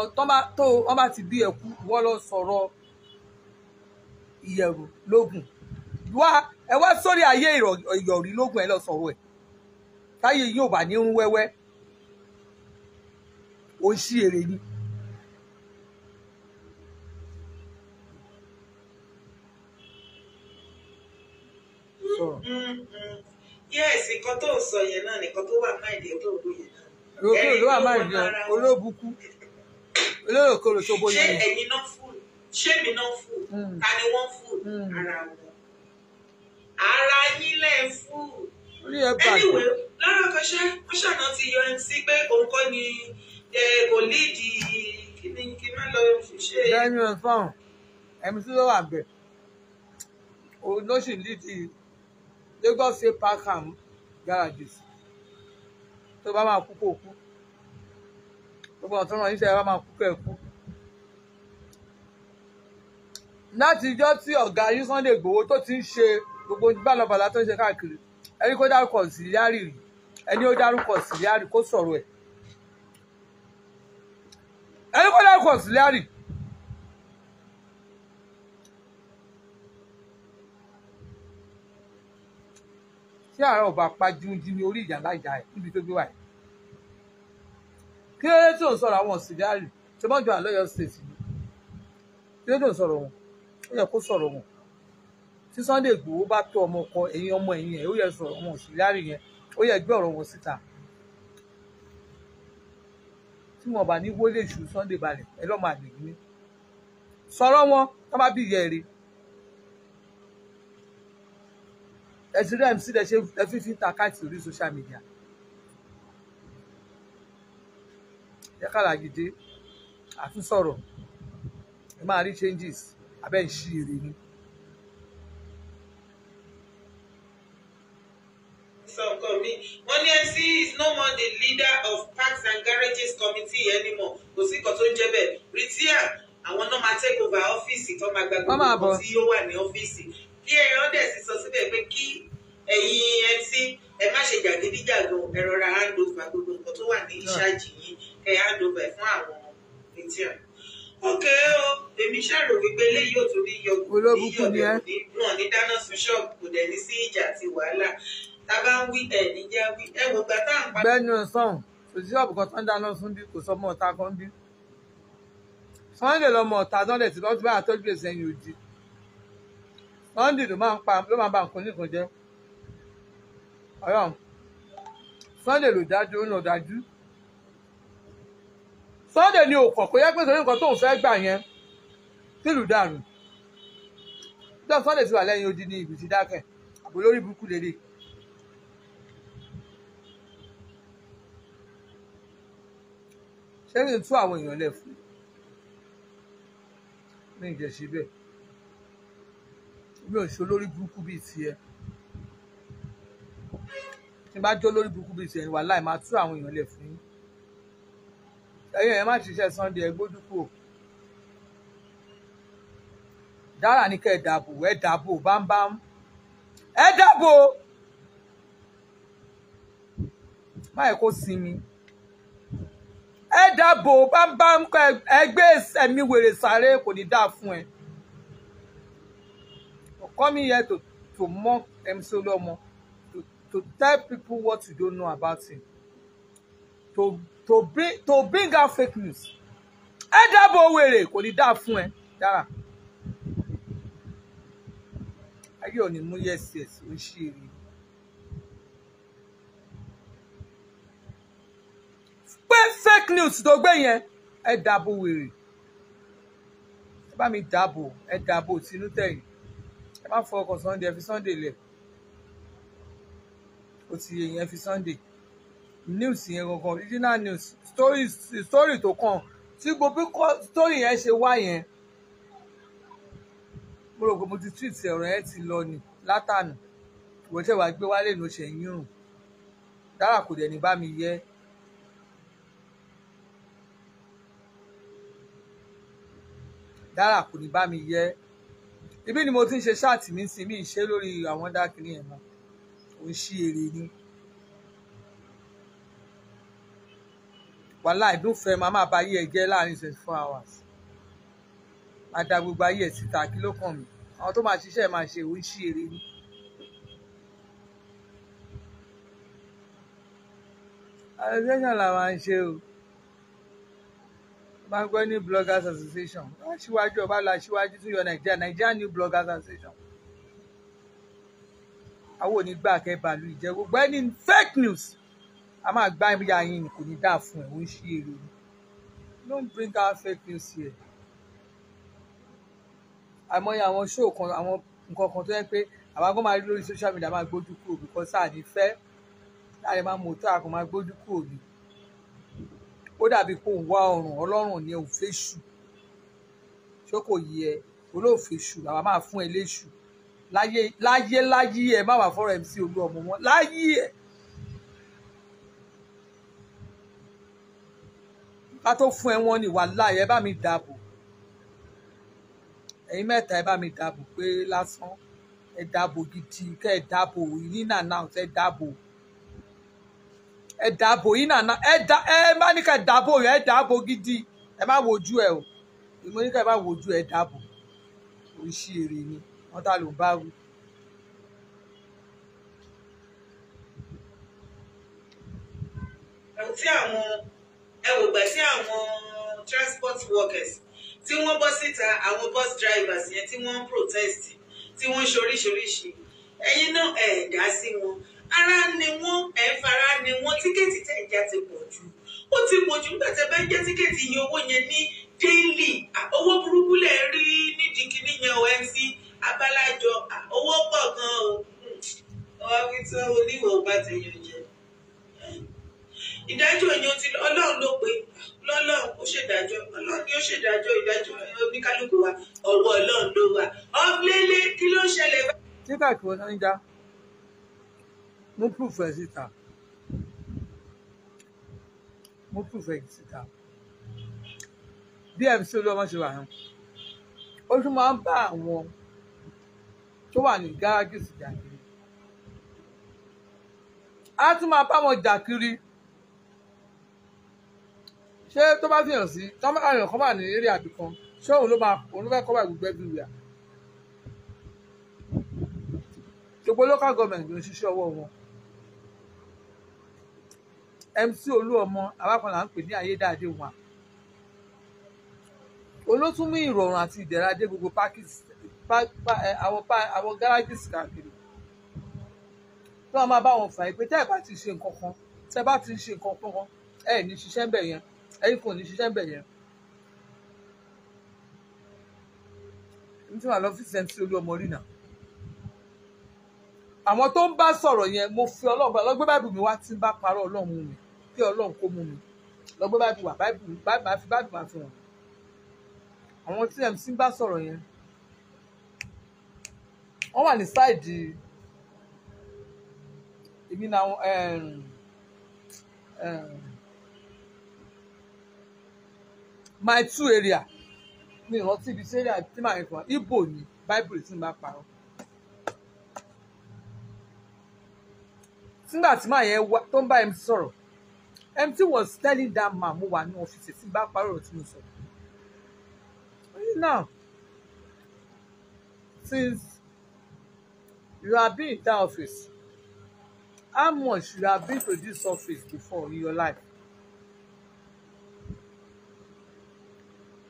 tó wọ́n bá ti bí ẹkú wọ́n lọ sọ̀rọ̀ ìyẹ̀rù lógún ẹ wá sórí ayé ìyọ̀rí lógún ẹ lọ sọ̀rọ̀ ẹ̀ táyé yóò bá ní rún wẹ́wẹ́ ó ń ṣí èrè ni. Yes, nǹkan tó sọ yẹn náà nìkan tó wà máìdí tó ń bóyá náà. Olókòrò ló wà máìdí olóbùkú olókòrò tó bóyá. Ṣé ẹ̀yin náà fún? Ṣé mi náà fún? Ta ni wọ́n fún? Ara wọn. Ara yín lẹ̀ fún. Anyway, lára kan wọ́n ṣàná ti yọ MC pé òun kọ́ ni kò líìdì kí má lọ ṣe. Bẹ́ẹ̀ni ẹ̀ fọ́n MC ló wà bẹ̀. Òun ló sì líìdì Lagos State Park and Garages tó bá máa kú kó kú gbogbo ọ̀tún náà níṣẹ́ bá máa kú kẹ́ kú. Láti ijọ́ tí ọ̀gá yín Sunday Igboho tó ti ń ṣe gbogbo bálọ̀bàlà tó ń ṣe káàkiri ẹni kó dárúkọ auxiliary rí ẹni ó dárúkọ auxiliary kó sọ̀rọ̀ ẹ̀ ẹni kó dárúkọ auxiliary. Tí àárọ̀ ọba pa jíjí orí ìyá láìjà ẹ̀ níbi tó gbé wà yìí kí ló dé tí ò ń sọ̀rọ̀ àwọn auxiliary tí wọ́n jọ àlọ́yọ̀ state ni kí ló dé ò ń sọ̀rọ̀ wọn ó yẹ kó sọ̀rọ̀ wọn tí Sunday Igboho bá tó ọmọ kan ẹ̀yin ọmọ ẹ̀yìn ẹ̀ ó yẹ sọ̀rọ̀ wọn auxiliary yẹn ó yẹ gbé ọ̀rọ̀ wọn síta tí wọn bá ní wọlé ìṣù Sunday balẹ̀ ẹ lọ́ọ́ máa lè ní sọ̀rọ̀ wọn tó bá bí ìyá ẹ̀ rí ẹ̀sìn rẹ̀ MC lẹ ṣe fífi ta káàtì orí social media ẹ kàlà gidi àtúnsọ̀rọ̀ ẹ máa rí changes abẹ́ ń ṣí èrè ni. Wọ́n ní MC is no more the leader of Parks and Garages Committee anymore kò sí nǹkan tó ń jẹ́ bẹ́ẹ̀ retire àwọn náà máa take over ọ́fíìsì tó máa gba gbogbo nǹkan tí ó wà ní ọ́fíìsì kí ẹ̀yàn dẹ̀ sì sọ síbẹ̀ pé kí ẹ̀yin MC ẹ má ṣe jàgídíjàgan ẹ rọra hand over gbogbo nǹkan tó wà ní ìṣáàjì yìí ẹ hand over fún àwọn retire. Ókè o èmi ṣàrò wípé eléyìí ò tún ní yọgùn wọn ní dáná sun ṣọ́ọ̀bù kò dẹ̀ ní sí ìjà àti wàhálà tá a bá ń wí ẹ̀ níjà wí ẹ wò gbà tá à ń pa. Bẹ́ẹ̀ni sàn kò sí ṣọ́ọ̀bù kan tó ń dáná sun bí kò sọ ọmọ ọ̀tá kan bí Sunday lọmọ ọ̀tá dánlẹ̀ tí wọ́n ti bá àtọ́jú èsì ẹ̀yìn òdì Sunday ló máa ń ba nǹkan nìkan jẹ́ ọ̀yọ́ Sunday ló dájú ó ń lọ dájú Sunday ni òkàn kò yẹ pé torí nǹkan tóun fẹ́ gbà yẹn tìlù dànù jọ Sunday ti wà lẹ́yìn odi ní ibi tí dákẹ́ àbò lórí burúkú lélẹ̀ ṣé kí n tú àwọn èèyàn lẹ̀ fún ní ìjẹ̀ṣẹ̀ bẹ́ẹ̀ mi ò ṣe olórí burúkú bíi tiẹ̀ tí n bá jó lórí burúkú bíi tiẹ̀ wàláì máa tú àwọn èèyàn lẹ̀ fún yín ẹ̀yin ẹ̀ má ṣiṣẹ́ Sunday ẹ gbójú kúrò dára ní kẹ́ ẹ dàbò bámbám ẹ dàbò má yẹ kó sinmi ẹ dàbò bámbám ẹgbẹ́ ẹ̀mí wèrè sáré kò ní dáa fún ẹ. Coming here to mock MC Oluomo, to tell people what you don't know about him, to bring out fake news. Ẹ dábò wèrè kò ní dá fún ẹ Dara. Ayé ò ní mú yes ó ṣe rí. Pé fake news tó gbé yẹn ẹ dábò wèrè. Ẹ bá mi dábò, ẹ dábò tinú tẹ̀yìn. Ẹ má fọkàn Sunday, ẹ fi Sunday lẹ̀. Ó ti yẹ yẹn fi Sunday. News yẹn gangan, original news, story tó kàn. Tí gbogbo story yẹn ṣe wá yẹn. Mo rò pé mo ti tweet ọ̀rọ̀ yẹn ti lọ ni látànà. Ìwọ tẹ́ wàá gbé wálé ló ṣe yín rùn. Dara kò dẹ̀ ní bá mi yẹ. Dara kò ní bá mi yẹ. Ibi ni mo ti ń ṣe ṣáàtì mi sí mi ṣe lórí àwọn dákìrí yẹn mọ́. Ó ń ṣí èrè ni. Wàhálà ìdúnfẹ́ máa bá ayé ẹ jẹ́ láàrin 24 hours. Máa da gbogbo ayé ẹ síta kí ló kàn mí. Àwọn tó máa ṣiṣẹ́ máa ṣe ó ń ṣí èrè ni. Association la máa ń ṣe o. Máa ń gbọ́ ní Bloggers Association. Asiwaju OBANLA Asiwaju tún yọ Nigeria New Bloggers Association. Àwọn ò ní gbà kẹ́ bàálù ìjẹ́ gbogbo ẹni fake news. A máa gbá ìyá yín kò ní dá fún ẹ ó ń ṣí èrè ni. Don't bring out fake news here. Àmọ́ àwọn show kan àwọn nǹkan kan tó yẹ pé àwọn agbọ́n máa rí lórí social media máa gbójú kúrò because sáà ní fẹ́ láàrin máa mú tó àkọ́ máa gbójú kúrò ni. Ó dàbí pé òun wá ọrùn ọlọ́run ní òun fẹ́ṣù. Ṣé kò yẹ olóòfẹ́ṣù làwa máa fún ẹ léṣù. Láyé ẹ má wà fọ́rọ̀ MC Oluomo wọn láyé ẹ. Ká tó fún ẹ wọ́n ní wàláhì ẹ bá mi dàbò. Ẹ̀yin mẹ́ta ẹ bá mi dàbò pé lásán ẹ dàbò gidi kẹ́ ẹ dàbò in and out ẹ dàbò. Ẹ dàbò in and out ẹ má ní ká ẹ dàbò ẹ dàbò gidi ẹ má wojú ẹ o. Mo ní ká ẹ má wojú ẹ dàbò. Ó ṣí èrè ni wọ́n tá ló ń bá wí. Tí àwọn ẹwògbà tí àwọn transport workers tí wọ́n bọ́ síta àwọn bus drivers yẹn tí wọ́n protest tí wọ́n ṣoríṣiríṣi ẹ̀yin náà ẹ̀ dá sí wọn ara ni wọ́n ẹ̀ fara ni wọ́n tíkẹ́ẹ̀tì tẹ̀ já ti pọ̀ jù ó ti pọ̀ jù nígbà tẹ́ bá ń jẹ́ tíkẹ́ẹ̀tì iye owó yẹn ní daily owó burúkú lẹ̀ rí nídìí kìíní yẹn o MC Abalájọ owó pọ̀ gan o ọwọ́ fi tí oníwọ̀ bá ti yàn jẹ ìdájọ́ èèyàn ti Ọlọ́run ló pé lọ́lọ́run ó ṣèdájọ́ Ọlọ́run ni ó ṣèdájọ́ ìdájọ́ oníkálukú wa ọwọ́ Ọlọ́run ló wà ọ́flẹ́lẹ́ kí ló ń ṣẹlẹ̀ bá. Nígbà tí wọ́n ń já mo proof ẹ̀ síta bí MC Oluomo ṣe wà yẹn ó tún máa ń bá àwọn tó wà ní gáràjì sí jà kiri á tún máa bá wọn jà kiri. Ṣé tó bá fi hàn sí àyàn kan wà ní eré àbí kan ṣé òun ló fẹ́ kọ́ bá gbogbo ẹbí rẹ̀ gbogbo local government ló ń ṣiṣẹ́ ọwọ́ wọn. MC Oluomo alákan là ń pè ní ayédáadé wọn olótún mú ìrọ̀rùn àti ìdẹ̀ra dé gbogbo àwọn garages káàkiri tí wọ́n máa bá wọn fà pé tẹ́ ẹ̀ bá ti ṣe nǹkan kan tẹ́ ẹ bá ti ṣe nǹkan kan ẹ̀ ní ṣiṣẹ́ ń bẹ̀ yẹn ẹ̀yin kò ní ṣiṣẹ́ ń bẹ̀ yẹn. ní tí wọ́n lọ fi MC Oluomo rí náà àwọn tó ń bá sọ̀rọ̀ yẹn mo fi Ọlọ́run lọ́gbẹ́ báìbù mi wá tí ń bá parọ́ Ọlọ́run mú mi kí Ọlọ́run kó mú mi lọ́gbẹ́ báìbù wà báìbù máa fi hàn àwọn tí MC ń bá sọ̀rọ̀ yẹn wọ́n wà ní sáìdì èmi náà my two area mi ìrántí ibi tí area tí màá yẹn kan Igbo ni báìbù tí ń bá parọ́. Nígbà tí màá yẹn wá tó ń bá MC sọ̀rọ̀ MC was telling that man mo wà ní ọ́fíìsì tí bá parọ́ tí mo sọ̀rọ̀. Now since you have been in that office How much you have been to this office before in your life?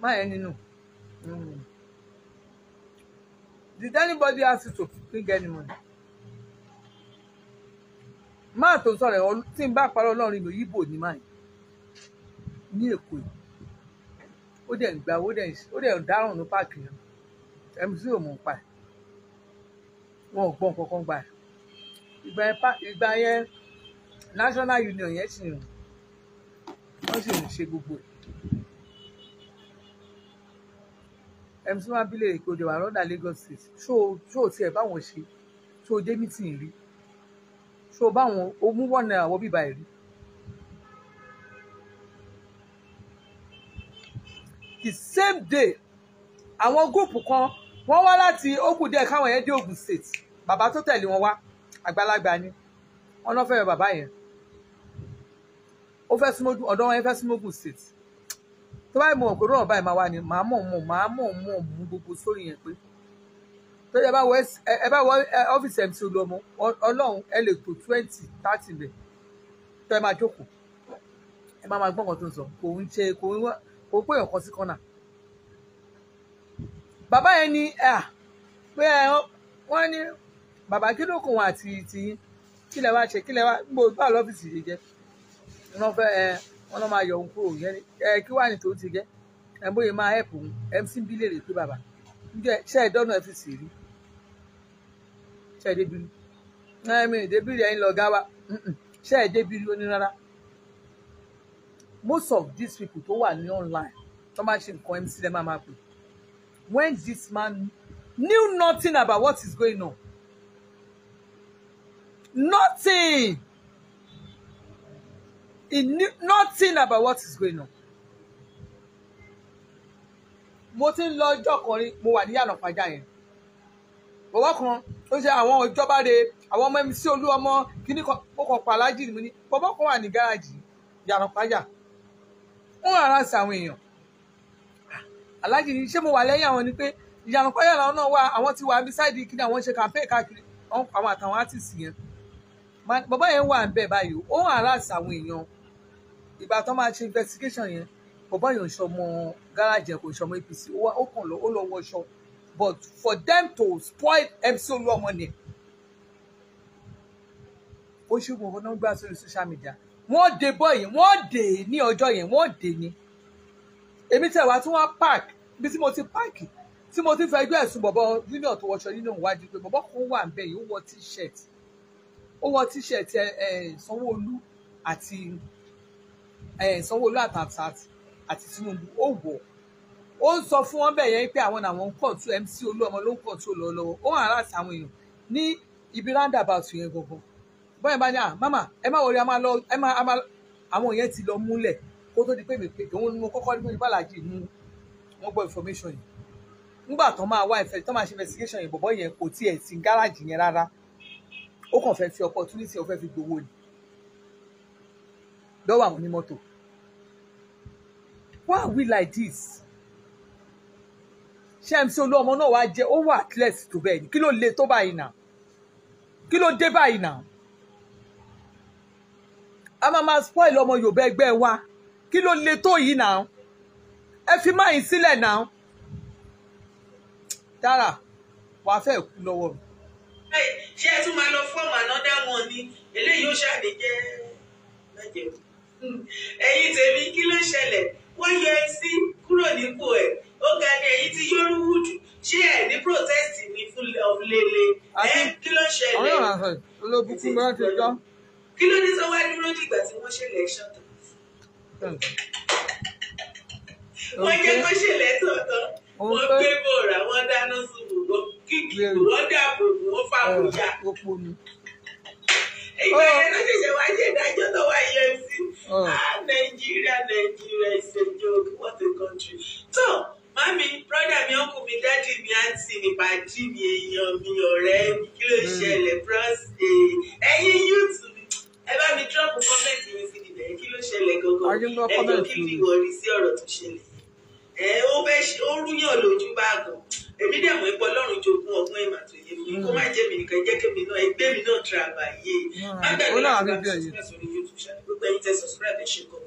My enemy. Did anybody ask you to bring any money? Máa tó sọ̀rọ̀ tí n bá parọ́ Ọlọ́run ìlú Ìgbò ní máa ní Èkó yìí. Ó dẹ̀ ń gbà ó dẹ̀ ń dáràn ní páàkì yẹn. MC ò mọ̀ pa ẹ̀. Wọn ò gbọ́ nǹkan kan gbà ẹ̀. Ìgbà yẹn National Union yẹn sì wọ́n sì ń ṣe gbogbo ẹ̀. MC máa bí lè kó de wà lọ́dà Lagos State. Ṣó tiẹ̀ báwọn ṣe? Ṣó dé mítìn rí? Ṣó báwọn omú wọ́n náà wọ́n bíbá ẹ̀ rí? The same day àwọn gúùpù kan wọ́n wá láti ókù díẹ̀ káwọn yẹn dé Ògùn State. Bàbá tó tẹ̀lé wọn wá àgbàlagbà ni wọ́n náà fẹ́ràn bàbá yẹn. Ó fẹ́ súnmọ́ ọ̀dọ́ wọn yẹn fẹ́ súnmọ́ Ògùn State. Tó báyìí mo mọ̀ pé rọ́ọ̀ báyìí máa wá ni màá mọ̀ mú gbogbo sórí yẹn pé tó yẹ ẹ bá wọ ọ́fíìsì MC Oluomo Ọlọ́run ẹ lè tó 20-30 bẹ̀ tó ẹ máa jókòó ẹ máa gbọ́ nǹkan tó ń sọ kò ń pè yàn kan sí kọ́nà. Bàbá yẹn ni pé wọ́n ní bàbá kí ló kàn wọ́n àti tìyín kí lẹ wá ṣe kí lẹ wá gbogbo báwo lọ́fíìsì yìí jẹ́ wọ́n fẹ́ wọ́n lọ́ máa yọ òun kúrò yẹn kí wàá ní tó ti jẹ́ bóyá máa help òun MC ń bí lè rè pé bàbá ṣe é dọ́nà ọ́fíìsì rí ṣe é débìrì débìrì ẹ̀yin lọ́gá wa ṣe é débìrì ó ní rárá. Most of these people tó wà ní online tó máa ṣe nǹkan MC lẹ́ máa pè when this man knew nothing about what is going on. Nothing. He knew nothing about what is going on. Mo ti ń lọ ọjọ́ kan rí mo wà ní yànà pàjá yẹn. Bọ̀wọ́ kan ó ṣe àwọn ìjọba de àwọn ọmọ MC Oluomo kíní kan mo kàn pa Alhaji ni mo ní bọ̀bọ́ kan wà ní gáràjì yànà pàjá. Wọ́n rárá sí àwọn èèyàn. Alhaji ni ṣé mo wà lẹ́yìn àwọn ni pé ìyànà pàjá làwọn náà wà àwọn ti wà beside kíní àwọn ṣe campaign káàkiri àwọn àtàwọn artist yẹn. Bọ̀bọ́ yẹn wà ń bẹ̀ báyìí ó rárá sí àwọn èèyàn. Ìgbà tó máa ṣe investigation yẹn bọ̀bọ́ yẹn ò ṣọmọ gáràjì kò ṣọmọ APC ó kàn lọ ó lọ wọṣọ but for them to spoil MC Oluomo ni ó ṣe gbogbo náà gbà sórí social media wọ́n dé bọ́ yẹn wọ́n dé ní ọjọ́ yẹn wọ́n dé ní èmi tẹ̀ wá tí wọ́n park bí tí mo ti park tí mo ti fẹ́ ẹjọ́ ẹ̀sùn bọ̀bọ́ junior tó wọṣọ nínú ìwádìí pé bọ̀bọ́ kan wà ń bẹ̀ yìí ó wọ t-shirt Sanwó-Olú àti Sanwó-Olú àti Tinubu ó wọ̀ ó ń sọ fún wọn bẹ́ẹ̀ yẹn pé àwọn làwọn ń kọ̀ọ̀tù MC Oluomo ló ń kọ̀ọ̀tù lọ́wọ́ ó hàn láti àwọn èèyàn ní ibi roundabout yẹn gangan bọ́yẹn bá ní mama ẹ má wọlé àwọn yẹn ti lọ múlẹ̀ kó tó di pé mi pé òun ni mo kọ́kọ́ ní pé Alhaji mú wọn gbọ́ information yìí nígbà tó máa wá ìfẹ́ tó máa ṣe investigation yìí bọ̀bọ́ yẹn kò tiẹ̀ sí gáràjì yẹn rárá ó kàn fẹ́ fi opportunity ó fẹ́ fi gbowó ni lọ́wọ́ àwọn onímọ́tò. Why are we like this? Ṣé MC Oluomo náà wá jẹ́ ó wà athlete tó bẹ́ẹ̀ ni kí ló le tó báyìí náà kí ló dé báyìí náà a máa spoil ọmọ Yorùbá ẹgbẹ́ wa kí ló le tó yìí náà ẹ fi máa yín sílẹ̀ náà Dara wàá fẹ́ kú lọ́wọ́ mi. Ṣé ẹ tún máa lọ fọ́ọ̀mù another one ni eléyìí ó ṣàdé jẹ́ mẹ́jẹ̀ ẹ̀yin tèmi kí ló ṣẹlẹ̀ wọ́n yọ ẹ sí kúrò nípò ẹ̀ ó ga ní ẹ̀yin tí Yorùbá jù ṣé ẹ̀ ní protest ní fún lele kí ló ṣẹlẹ̀ kí ló ní sọ wá dúró dìgbà tí wọ́n ṣe election tán wọ́n jẹ́ kó ṣẹlẹ̀ tọ̀tọ̀ wọ́n gbé bòrà wọ́n dáná sùn wọ́n kíkì wọ́n dàbò wọ́n fàbùjà ìgbà yẹn ló ṣẹ̀ṣẹ̀ wá ṣe ìdájọ́ tó wá yẹ sí Nàìjíríà is a joke what a country. So mami brother mi uncle mi daddy mi aunty mi pàdí mi èèyàn mi ọ̀rẹ́ mi kí ló ṣẹlẹ̀ bros ẹ̀yin youth ẹ bá mi drop comment mi sí ibẹ̀ kí ló ṣẹlẹ̀ gangan ẹjọ́ kí ni wọ́n rí sí ọ̀rọ̀ tó ṣẹlẹ̀ ó rúyàn lójú báàgàn èmi dẹ̀ mọ̀ ipò Ọlọ́run jogún ọgbọ́n ìmọ̀ tó yẹ mi kó má jẹ́ mi nìkan jẹ́ kémi náà ẹgbẹ́ mi náà trabayé. Má gbàgbé láti bá mi subscribe sórí YouTube channel. Gbogbo ẹ̀yin tẹ́ subscribe ẹ ṣé gan.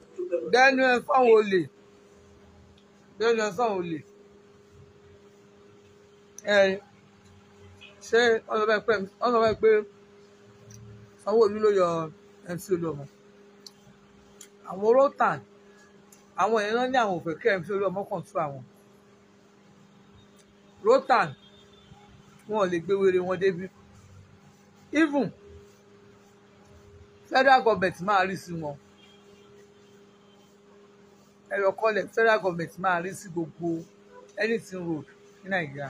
Dẹ́nu ẹ fáwọn olè. Dẹ́nu ẹ fáwọn olè. Ṣé ọlọ́bẹ̀ pé Sanwó-Olú ló yọ MC Oluomo? Àwọn Rotan, àwọn èèyàn náà ní àwọn òfẹ́ kí MC Oluomo kàn tú àwọn. Rotan, wọn ò lè gbé wèrè wọn débi. Even federal government máa rí sí wọn. Ẹ̀rọ kọlẹ̀ federal government máa rí sí gbogbo anything road ní Nàìjíríà.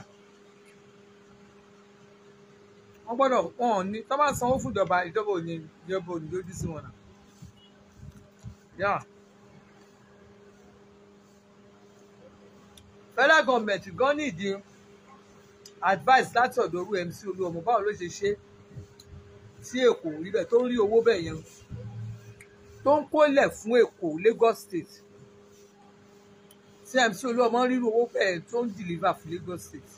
Wọ́n gbọ́dọ̀ wọn ní tó bá sanwó fún ìjọba òní lójú sí wọn náà. Yeah. Federal government gan nídìí advice láti ọ̀dọ̀ orú MC Oluomo báwo ló ṣe ṣe tí Èkó ibẹ̀ tó ń rí owó bẹ́ẹ̀ yẹn tó ń kólẹ̀ fún Èkó Lagos State tí MC Oluomo ń rí owó bẹ́ẹ̀ tó ń deliver fún Lagos State.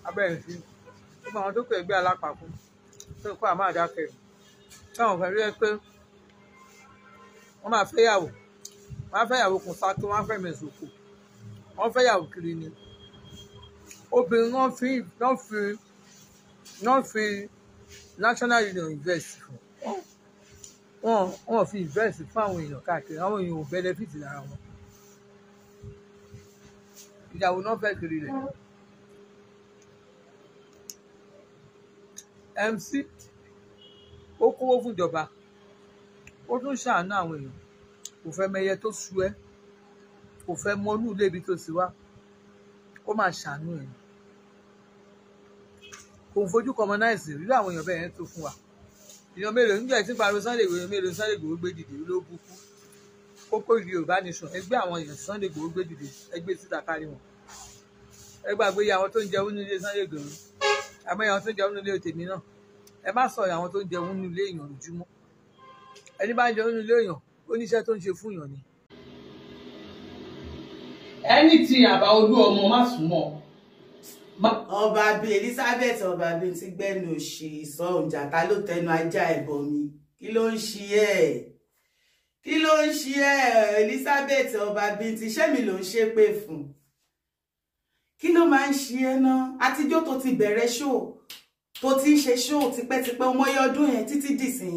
Abẹ́rẹ́ sí ọmọ àwọn tó pè ẹgbẹ́ alápapọ̀ tó kọ́ àmọ́ àdákẹ́ táwọn fẹ́ rí ẹ pé wọ́n máa fẹ́ yàwó kùn sáké wọ́n á fẹ́ mẹ́sòkò wọ́n fẹ́ yàwó kiri ni obìnrin náà fi national union invest fún wọn fi invest fún àwọn èèyàn káàkiri àwọn èèyàn ò benefit lára wọn ìyàwó náà fẹ́ kiri rẹ̀. MC ó kówó fún ìjọba ó tún ṣàánú àwọn èèyàn kò fẹ́ mẹyẹ tó sú ẹ kò fẹ́ mọnú ilé ibi tó ti wá ó máa ṣàánú ẹ kò ń fojú commonize rí àwọn èèyàn bẹ́ẹ̀ yẹn tó fún wa èèyàn mélòó nígbà tí pariwo Sunday Igboho mélòó Sunday Igboho gbé dìde ló bukú kókó Yorùbá Nation ẹgbẹ́ àwọn èèyàn Sunday Igboho gbé dìde ẹgbẹ́ síta kárí wọn ẹgbàgbé àwọn tó ń jẹun nílé Sunday Igboho àmọ́ àwọn tó ń jẹun nílé tèmi náà ẹ má sọ àwọn tó ń jẹun nílé èèyàn lójúmọ́ ẹni bá ń jẹun nílé èèyàn ó níṣẹ́ tó ń ṣe fún èèyàn ni. ẹni tí àbá Olúọmọ má súnmọ́. ọba bíi Elizabeth ọba bíi ti gbẹnu òṣì ìsọ òǹjàká ló tẹnu ajá ẹbọ mi kí ló ń ṣe Elizabeth ọba bíi ti ṣẹ́mi ló ń ṣépè fún kí ló máa ń ṣe ẹ́ náà àtijọ́ tó ti bẹ̀rẹ̀ ṣó tó ti ń ṣe ṣó tipẹ́tipẹ́ ọmọye ọdún yẹn títí dìsìn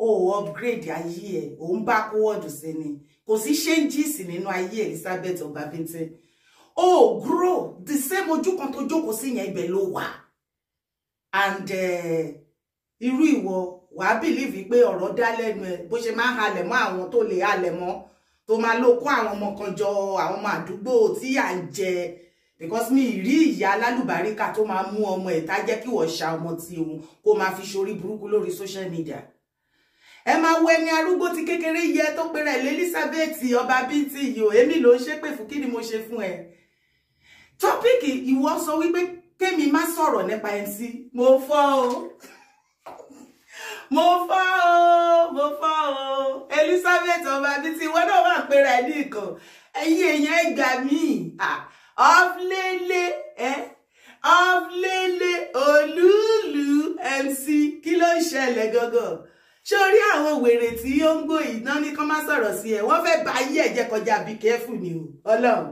o upgrade ayé ẹ̀ ò ń bá kówọ́dù sí ni kò sí changes nínú ayé Elizabeth Ọbabíntín o grow the same ojú kan tó jókòó sí yẹn ibẹ̀ ló wà and irú ìwọ wàá believe pé ọ̀rọ̀ dá lẹ́nu ẹ̀ bó ṣe máa ń halẹ̀ mọ́ àwọn tó lè halẹ̀ mọ́ tó máa ló kó àwọn ọmọ kan jọ àwọn ọmọ àdúgbò tí à ń jẹ because mi rí ìyá alálùbáríkà tó máa mú ọmọ ẹ̀ tá jẹ́ kí wọ́n ṣa ọmọ tí òun kó máa fi ṣorí burúkú lórí social media ẹ máa wo ẹni arúgbó tí kékeré yẹ tó pèrè Elizabeth Ọbabíntín yìí o èmi ló ń ṣépè fún kí ni mo ṣe fún ẹ tọ́pìkì ìwọ sọ wípé kémi má sọ̀rọ̀ nípa MC mo fọ́ o Elizabeth Ọbabíntín ìwọ náà wà pèrè ní ìkan ẹ̀yin èèyàn ẹgbà míì ọ̀flélé olúùlú MC kí ló ń ṣẹlẹ̀ gangan ṣé orí àwọn wèrè tí ó ń gbò iná ní kán má sọ̀rọ̀ sí ẹ̀ wọ́n fẹ́ bá ayé ẹ̀jẹ̀ kọjá bí kẹ́fù ni o ọlọ́run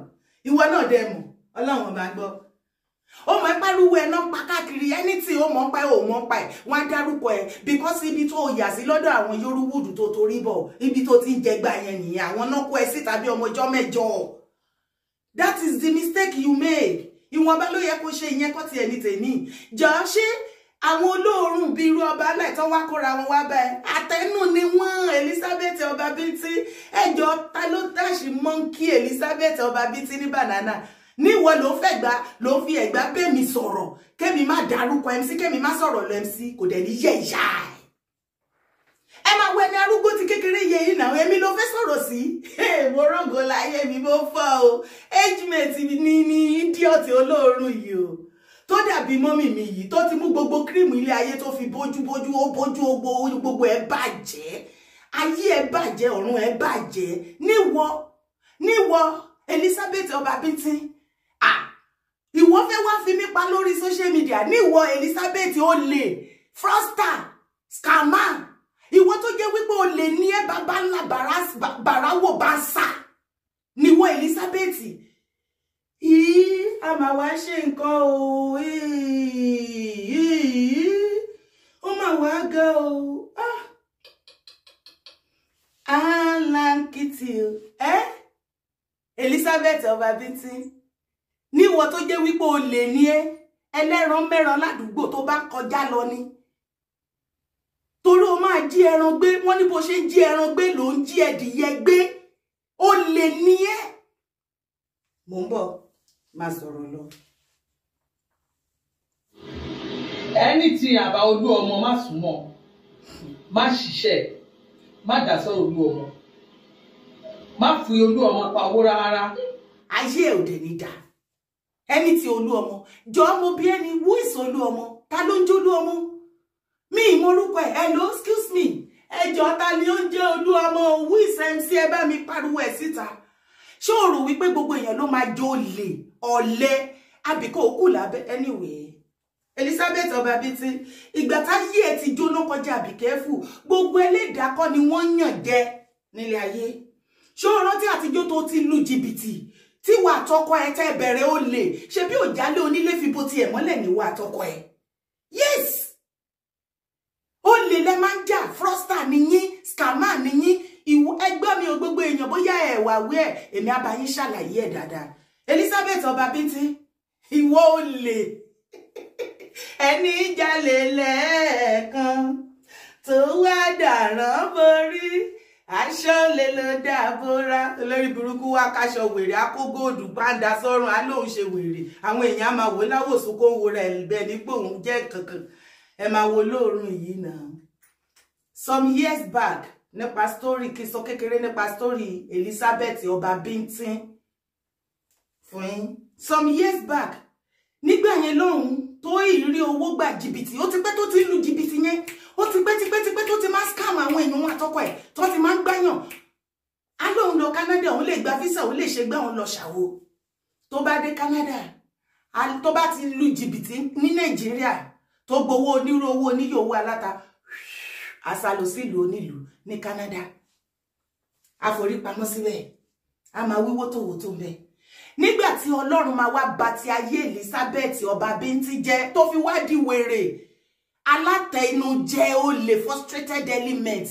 ìwọ náà dẹ̀ mọ̀ ọlọ́run máa gbọ́ ó mọ̀ ẹ́ pariwo ẹ̀ náà pa káàkiri ẹni tí ó mọ̀ pa ẹ̀ ò mọ̀ pa ẹ̀ wọ́n á dárúkọ ẹ̀ because ibi tó yà sí lọ́dọ̀ àwọn Yorùbá tó torí bọ̀ ibi tó ti ń jẹgba yẹn nìyẹn àwọn náà kó ẹ sí tàbí ọmọ ọjọ́ mẹ́jọ. That is the mistake you made. Ìwọ̀nba ló yẹ kó ṣe ìyẹn kọ́ ti ẹni tèmi. Jọ ṣé àwọn olóòórùn bíi irú ọba aláìtọ́ wá kóra wọn wá báyìí. Àtẹnu ni wọ́n Elizabeth Ọbabíntín. Ẹjọ́ ta ló dáṣì mọ́ńkì Elizabeth Ọbabíntín ní banana. Níwọ ló fẹ́ gbà ló fi ẹ̀gbá bẹ́ mi sọ̀rọ̀. Kémi má dárúkọ MC kémi má sọ̀rọ̀ lọ MC kò dẹ̀ ní yẹ ìyá ẹ̀. Ẹ máa wẹ ní arúgbó tí kékeré yẹ yìí náà èmi ló fẹ́ sọ̀rọ̀ sí mo rògo láyé mi mo fọ́ o age mate ní idiot olóòórùn yìí o tó dàbí mọ́mì mi yìí tó ti mú gbogbo kírìmù ilé ayé tó fi bójú ó bójú gbogbo ẹ̀ bàjẹ́ ayé ẹ̀ bàjẹ́ ọ̀run ẹ̀ bàjẹ́ níwọ Elizabeth Ọbabíntín ìwọ fẹ́ wá fi mí pa lórí social media ní ìwọ Elizabeth olè fraudster scammer ìwọ tó jẹ́ wípé olè ní ẹ bàbá ńlá bàráwò bá sá ní ìwọ Elizabeth a máa wá ṣe nǹkan o ó máa wá ga o alankiti Elizabeth ọba bíntín ní ìwọ tó jẹ́ wípé olè ní ẹ ẹlẹ́ran mẹ́ran ládùúgbò tó bá kọjá lọ ni torí o máa jí ẹran gbé wọ́n ní bó ṣe ń jí ẹran gbé ló ń jí ẹdìyẹ gbé olè ní ẹ mò ń bọ̀ máa sọ̀rọ̀ lọ. ẹni tí àbá Olúọmọ má súnmọ́ má ṣiṣẹ́ má dá sọ̀rọ̀ Olúọmọ má fi Olúọmọ pawó rárá. ayé ò dẹ̀ ní dá ẹni tí Olúọmọ jọ mo bí ẹni who is Olúọmọ ta ló ń jẹ́ Olúọmọ mi ìmọ̀rúkọ ẹ̀ hello excuse me ẹjọ́ ta ni ó ń jẹ́ Olúọmọ who is MC ẹ bá mi pariwo ẹ̀ síta ṣé o rò wípé gbogbo èèyàn ló máa jó lè ọ̀lẹ àbíkó òkú lábẹ́ anyway Elizabeth ọba bíntín ìgbà táyé ẹ ti jóná kọjá àbíkẹ́fù gbogbo ẹlẹ́dàá kọ́ ni wọ́n yàn jẹ nílé ayé ṣé o rántí àtijọ́ tó ti lu jìbìtì tí wà tọkọ ẹ tẹ́ bẹ̀rẹ̀ ó lè ṣe bí òjálé onílé fi bó tiẹ̀ mọ́lẹ̀ ní wà tọkọ ẹ yes ó lè lẹ máa ń jà fraudster nìyí scammer nìyí ìwọ ẹgbẹ́ mi ò gbogbo èèyàn bóyá ẹ wà wí ẹ èmi á bá yín ṣàlàyé ẹ dáadáa Elizabeth ọba bíntín ìwọ ó lè ẹni jalè lẹ́ẹ̀kan tó wá dàrán borí aṣọ lè lọ dàbora olórí burúkú wá káṣọ wèrè akógóòdù pàǹdà sọ́run á lóun ṣe wèrè àwọn èèyàn máa wò láwòsùn kó wo rẹ̀ bẹ́ẹ̀ ní pé òun jẹ́ kankan ẹ máa wo lóòrùn yìí náà some years back nípa story kí sọ kékeré nípa story Elizabeth ọba bíntín fún yín some years back nígbà yẹn lóhun tó ìrírí owó gbà jìbìtì ó ti pẹ́ tó ti lu jìbìtì yẹn ó ti pẹ́ tó ti máa scam àwọn èèyàn wọn àtọkọ ẹ̀ tó ti máa ń gbáyàn á lóhun lọ Canada òun lè gba visa òun lè ṣe gbá òun lọ ṣàwo tó bá dé Canada tó bá ti lu jìbìtì ní Nàìjíríà tó gbowó onírú owó oníyòwó aláta àsálò sílùú onílùú ní Canada àforípamọ́ síbẹ̀ a máa wíwó tó wò tó ń bẹ nígbà tí Ọlọ́run máa wá bà ti ayé Elizabeth ọba bíntín jẹ́ tó fi wá di wèrè alátẹnujẹ olè frustrated element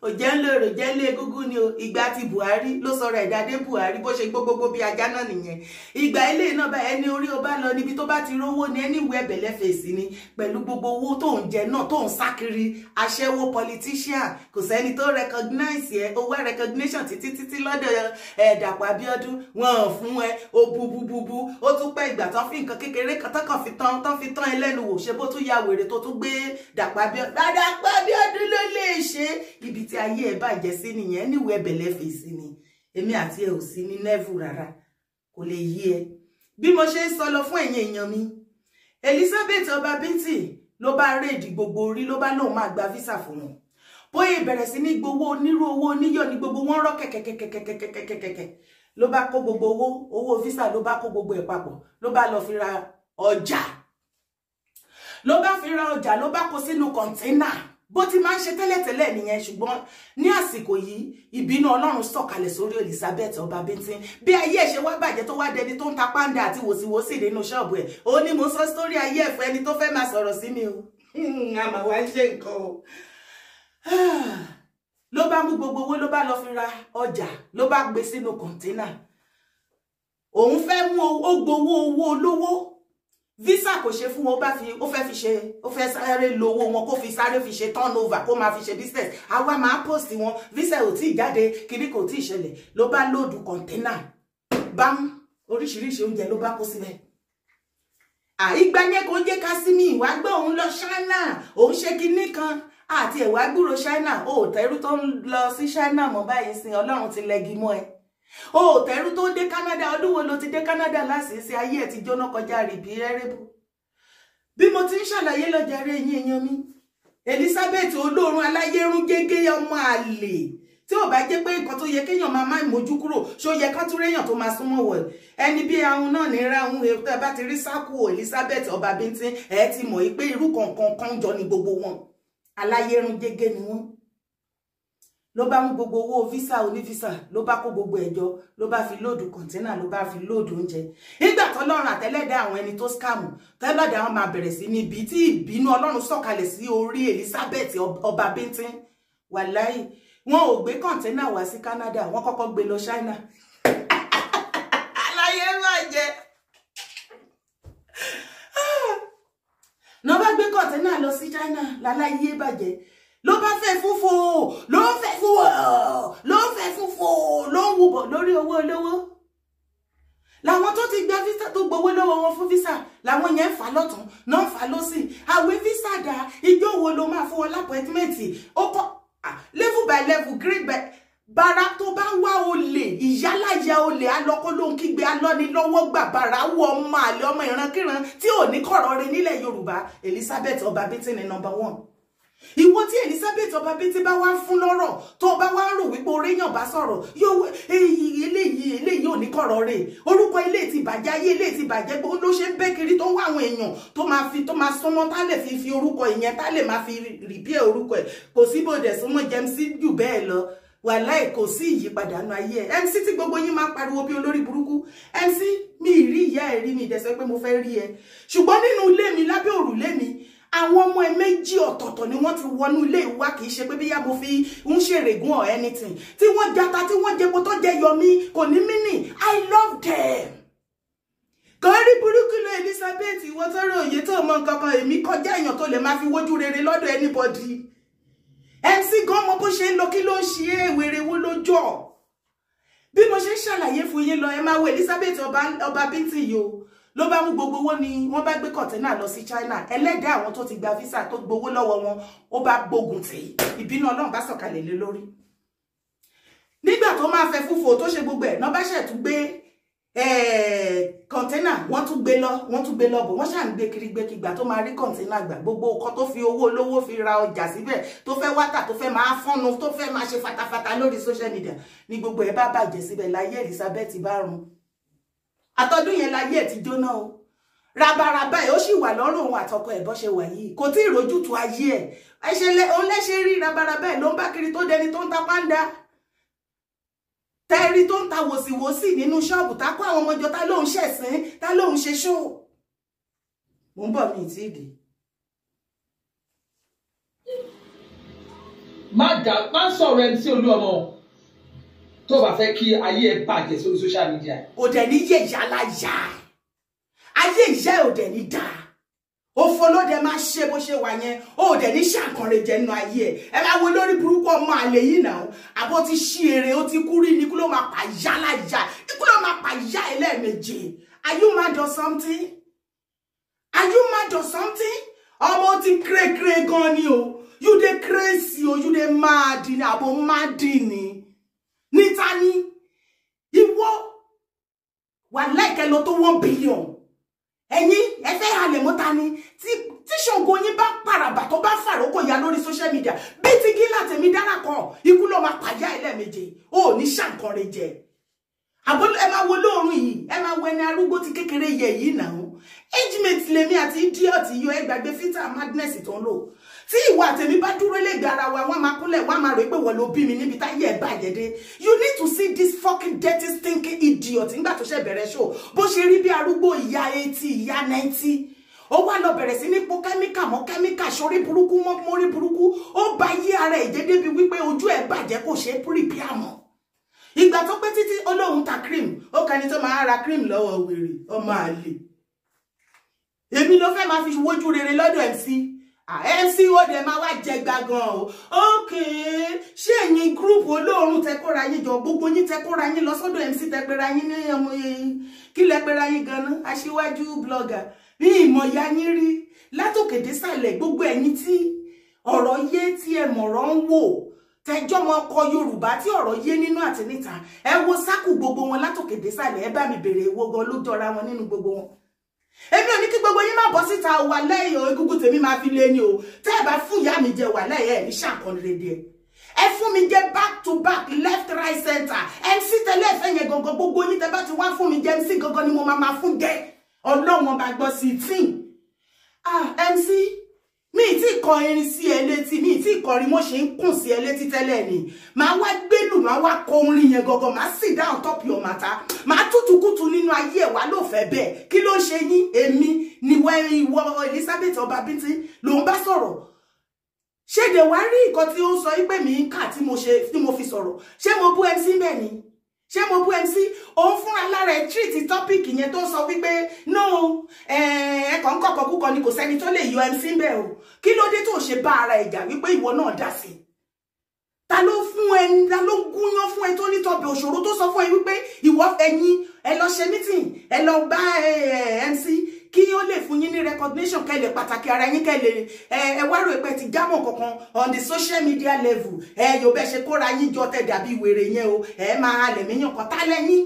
òjẹ́ ń lòrò jẹ́ lé gúgú ni o ìgbà tí Buhari ló sọ̀rọ̀ ẹ̀dádé Buhari bó ṣe gbogbogbò bí ajá náà nìyẹn ìgbà ilé náà bá ẹni orí ọba lọ níbi tó bá ti rówó ní ẹni ìwé ẹ̀bẹ̀lẹ̀ fèsì ni pẹ̀lú gbogbo owó tó ń jẹ náà tó ń sákiri aṣẹ́wó politician kò sẹ́ni tó recognize ẹ owó recognition títí lọ́dọ̀ Dàpọ̀ Abíọ́dún wọn ò fún ẹ ó bubububu ó tún pẹ́ ìgbà tán fi nǹkan kékeré kan tán fi tán ẹlẹ́nu wò ṣe bó tún ya wèrè tó tún gbé Dàpọ̀ Abíọ́dún ló lè ṣe ibi tí ayé ẹ bàjẹ́ sí nìyẹn níwèé ẹ̀bẹ̀lẹ̀ fèsì ni èmi àti ẹ ò sí ní level rárá kò lè yí ẹ bí mo ṣe ń sọ lọ fún ẹ̀yin èèyàn mi Elizabeth ọba bíntín ló bá rédì gbogbo orí ló bá lóun máa gba visa fún wọn bóyá ìbẹ̀rẹ̀ sí ní gbowó onírú owó oníyọ̀ ní gbogbo wọn rọ́ kẹ̀kẹ̀kẹ̀kẹ̀kẹ̀kẹ̀kẹ̀ ló bá kó gbogbo owó visa ló bá kó gbogbo ẹ̀ papọ̀ ló bá lọ fi ra ọjà ló bá fi ra ọjà ló bá kó sínú kọ̀ńténà bó ti máa ń ṣe tẹ́lẹ̀tẹ́lẹ̀ nìyẹn ṣùgbọ́n ní àsìkò yìí ìbínú Ọlọ́run sọ̀kalẹ̀ sórí Elizabeth ọba bíntín bí ayé ẹ̀ ṣe wá bàjẹ́ tó wá dẹni tó ń ta pàǹdà àti wòsíwòsí nínú ṣọ́ọ̀bù ẹ̀ ó ní mo sọ sítórí ayé ẹ̀ fún ẹni tó fẹ́ máa sọ̀rọ̀ sí mi o àmà wá ṣe nǹkan o ló bá mú gbogbo owó ló bá lọ fi ra ọjà ló bá gbé sínú kọ̀ńténà òun fẹ́ mú ó gbowó owó olówó visa kò ṣe fún wọn ó fẹ́ sáré lo owó wọn kó fi sáré fi ṣe turnover kó máa fi ṣe business àwa máa post wọn visa ò tí jáde kiri kò tí ṣẹlẹ̀ ló bá lóòdù kọ̀ńténà bám oríṣiríṣi oúnjẹ ló bá kó síbẹ̀ àìgbà yẹn kò jẹ́ ká sí mi ìwà gbọ́ òun lọ China òun ṣe kinní kan àti ẹ̀wà gbúrò China ó tẹ́rú tó ń lọ sí China mọ́ báyìí sin Ọlọ́run ti lẹ́gi mọ́ ẹ ó tẹ́rú tó dé Canada ọdún wo ló ti dé Canada lásìsí ayé ẹ̀ ti jóná kọjá rìbí rẹ́rẹ́bù bí mo ti ń ṣàlàyé lọ́jà rẹ̀ yín èèyàn mi Elizabeth olóorun aláyérún gégé ọmọ àlè tí ò bá jẹ́ pé nǹkan tó yẹ kéèyàn máa mójú kúrò ṣó yẹ kán tún réyàn tó máa súnmọ́ wọ̀ ẹni bí ahun náà ní ráhùn tẹ́ bá ti rí sákù Elizabeth ọba bíntín ẹ ti mọ̀ pé irú kankan jọ ní gbogbo wọn aláyérún jẹ́gẹ́ ni wọ́n ló bá mú gbogbo owó visa onífísà ló bá kó gbogbo ẹjọ́ ló bá fi lóòdù kọ̀ńténà ló bá fi lóòdù oúnjẹ nígbà tọ́lọ́run àtẹlẹ́dà àwọn ẹni tó scam tẹ́lẹ̀dà wọn máa bẹ̀rẹ̀ sí níbi tí ìbínú Ọlọ́run sọ̀kalẹ̀ sí orí Elizabeth ọba bíntín wàláì wọn ò gbé kọ̀ńténà wá sí Canada wọn kọ́kọ́ gbé lọ China aláyé máa jẹ náà bá gbé kọ̀ńténà lọ sí China láláyé bàjẹ́ ló bá fẹ́ fúnfò ló fẹ́ fúnfò ló ń wúbọ̀ lórí owó olówó làwọn tó ti gba visa tó gbowó lọ́wọ́ wọn fún visa làwọn yẹn fà lọ́tún náà fà lọ́sì àwẹ̀ visa dá ijó wo ló máa fún wọn lápọ̀ẹ́tímẹ́ǹtì ó kọ́ level by level grade by bàrà tó bá wá olè ìyálàyà olè alọ́kọ́ ló ń kígbe alọ́ni lọ́wọ́ gbà bàrà wọ ọmọ àlè ọmọ ìrankíran tí ò ní kọ̀rọ̀ rẹ̀ nílẹ̀ Yorùbá Elizabeth ọba bíntín ní number 1. Ìwọ tí Elizabeth ọba bíntín bá wá fún lọ́rọ̀ tó bá wá rò wípé oréyàn bá sọ̀rọ̀ yóò eléyìí ò ní kọ̀rọ̀ rẹ̀ orúkọ ilé ti bàjẹ́ ayé ilé ti bàjẹ́ bó ló ṣe ń bẹ́ kiri tó wá àwọn èèyàn tó máa súnmọ́ tá lè fi orúkọ ìyẹn tá lè máa fi rìpíẹ̀ orúkọ ẹ̀ kò sí bòdè súnmọ́ MC jù bẹ́ẹ̀ lọ wàláì kò sí ìyípadà nù ayé ẹ̀ MC tí gbogbo yín máa pariwo bí olórí burúkú MC mi rí ìyá ẹ̀ rí mi ìdẹ̀sẹ̀ pé mo fẹ́ rí ẹ ṣùgbọ́n nínú ilé mi lábẹ́ òrùlé mi àwọn ọmọ ẹ méjì ọ̀tọ̀ọ̀tọ̀ ni wọ́n ti wọnú ilé ìwá kìí ṣe pé bíyá mo fi ń ṣèrègùn or anything tí wọ́n jata tí wọ́n jẹpo tó jẹ yọmí kò ní mínì I love them. kọ́rí burúkú lọ Elizabeth ìwọ tọrọ òye tó mọ nǹkan kan èmi kọjá èèyàn tó lè máa fi wojú rere lọ́dọ̀ anybody. MC gan mọ bó ṣe ń lọ kí ló ń ṣe ewèrè wo lójọ́ bí mo ṣe ń ṣàlàyé fún yín lọ ẹ máa wo Elizabeth ọba bíntín yìí o ló bá mú gbogbo owó ni wọ́n bá gbé kọ̀ǹténà lọ sí China ẹlẹ́dàá àwọn tó ti gba visa tó gbowó lọ́wọ́ wọn ó bá gbógun tì ìbínú Ọlọ́run bá sọ̀kalẹ̀ lé lórí nígbà tó máa fẹ́ fúfo tó ṣe gbogbo ẹ̀ náà bá ṣẹ̀ tún gbé kọ̀ǹténà wọ́n tún gbé lọ bò wọ́n ṣà ń gbé kiri gbé kígbà tó máa rí kọ̀ǹténà gbà gbogbo ọkọ tó fi owó olówó fi ra ọjà síbẹ̀ tó fẹ́ wátà tó fẹ́ máa fọ́nu tó fẹ́ máa ṣe fatafata lórí social media ní gbogbo ẹ̀ bá bàjẹ́ síbẹ̀ láyé Elizabeth bá run àtọdún yẹn láyé ẹ̀ ti jóná o rabaraba ẹ̀ ó sì wà lọ́rùn òun àtọkọ ẹ̀ bó ṣe wà yìí kò tí ì rójútu ayé ẹ̀ òun lẹ́ṣẹ̀ rí rabaraba ẹ̀ ló ń bá kiri tó dẹni tó ń ta pàǹdà tẹ́rí tó ń ta wòsíwòsí nínú ṣọ́ọ̀bù tá kó àwọn ọmọjọ tá lóun ṣẹ̀sìn tá lóun ṣe ṣó mo ń bọ̀ mí tí ìdí. má sọ̀rọ̀ MC Oluomo tó bá fẹ́ kí ayé ẹ bàjẹ́ sórí social media. Ò dẹ̀ ní yé ìyá láyà ayé ìyá ò dẹ̀ ní dáa òfò ló dẹ̀ máa ṣe bó ṣe wà yẹn ó dẹ̀ ní ṣàkànrè jẹ́ nínú ayé ẹ máa wo lórí burúkú ọmọ àlè yìí náà àbó ti ṣí èrè ó ti kú rí ní kí ló máa pa ìyá láyà kí ló máa pa ìyá ẹ lẹ́ẹ̀mejì are you mad or something are you mad or something ọmọ ti kéré gan ni o you dey crazy o you dey mad ni àbò mad ni níta ni ìwọ wà láìkẹ́ lọ tó 1 billion ẹ̀yin ẹ fẹ́ halẹ̀ mọ́ta ni tí Ṣàngó yín bá paraba tó bá fàrókò ya lórí social media bí ti gílà tèmi dára kan ikú ló máa pàyà ẹlẹ́ẹ̀méje ó ní ṣàǹkanrẹ jẹ àbó ẹ máa wo lóòrùn yìí ẹ máa wo ẹni arúgbó ti kékeré yẹ yìí náà age mate lèmi àti idiot yọ ẹ gbàgbé filter madness tó ń lò tí ìwà tèmi bá dúró lẹ́gbẹ̀ẹ́ ara wa wọ́n máa kúnlẹ̀ wọ́n máa rò pé wọ́n ló bí mi níbi táyé ẹ̀ bàjẹ́ dé you need to see this fucking dirty stinking idiot nígbà tó ṣe bẹ̀rẹ̀ show bó ṣe rí bí arúgbó ìyá 80 ìyá 90 ó wá lọ bẹ̀rẹ̀ sí ní po kẹ́míkà mọ́ kẹ́míkà sórí burúkú mọ́ mórí burúkú ó bá yí ara ẹ̀ jẹ́ débi wípé ojú ẹ̀ bàjẹ́ kò ṣe é prepare mọ́ ìgbà tó pé títí olóhun ta cream ó kẹni tó máa ra cream lọ́wọ́ wèrè ọmọ àlè èmi ló fẹ́ máa fi wojú rere lọ́dọ̀ MC ó dẹ̀ máa wá jẹ gbàgàn o okay ṣé ẹ̀yin group olóòrùn tẹ́kọ́ra yín jọ gbogbo yín tẹ́kọ́ra yín lọ sọ́dọ̀ MC tẹ́pẹ́ra yín ní ọmọ kí lẹ́pẹ́ra yín gan-an Aṣíwájú blogger ní ìmọ̀ ya yín rí látòkè désàlẹ̀ gbogbo ẹ̀yin tí ọ̀rọ̀ yé tí ẹ mọ̀rọ̀ ń wò tẹjọ́ mọ́ ọkọ Yorùbá tí ọ̀rọ̀ yé nínú àti níta ẹ wo sákù gbogbo wọn látòkè désàlẹ̀ ẹ bá mi bèrè èwo gan ló jọra wọn nínú gbogbo wọn èmi ò ní kí gbogbo yín má bọ́ síta wà lẹ́yìn o egungun tèmi máa fi lé ní o tẹ́ ẹ bá fún ìyá mi jẹ wà lẹ́yìn ẹ̀ ní ṣàkànrèdè ẹ fún mi jẹ back to back, left right center. MC tẹ́lẹ̀ fẹ́ yẹn gangan gbogbo yín tẹ́ bá ti wá fún mi jẹ MC gangan ni mo máa fún jẹ. Ọlọ́run bá gbọ́ sí tí. MC mi ti kọ irin sí ẹ létí, mi ti kọrin mo ṣe ń kùn sí ẹ létí tẹ́lẹ̀ ni. Màá wá gbélù, màá wá kọ orin yẹn gangan, màá sit down top your matter. Màá tutukutu nínú ayé ẹ wá ló fẹ́ bẹ́ẹ̀. Kí ló ń ṣe yín? Èmi ni ìwọ Elizabeth Ọba Bíntín ló ń bá sọ̀rọ̀. Ṣé de wá rí nǹkan tí ó ń sọ pé mi ń kà tí mo fi sọ̀rọ̀? Ṣé mo bú MC bẹ́ẹ̀ ni? Ṣé mo bú MC? Òun fúnra lára ẹ̀ treat topic yẹn tó sọ wípé no ẹ̀kọ́ ń kọ̀kọ́ kúkọ ni kò sẹ́ni tó lè yọ MC bẹ́ẹ̀ o. Kí ló dé tó ṣe bá ara ìjà wípé ìwọ náà dá sí? Ta ló fún ẹ, ta ló gúnyán fún ẹ tó ní tọbẹ̀ òṣòro tó sọ fún ẹ wípé ìwọ ẹ̀yin ẹ lọ ṣe meeting, ẹ lọ bá MC kí ó lè fún yín ní recognition kẹ́ lè pàtàkì ara yín kẹ́ lè ẹ wá rò pé ti jámọ́ kankan on the social media level yóò bẹ́ ṣe kóra yín jọ tẹ́ dàbí wèrè yẹn o máa halẹ̀ míyàn kan tá lẹ́yìn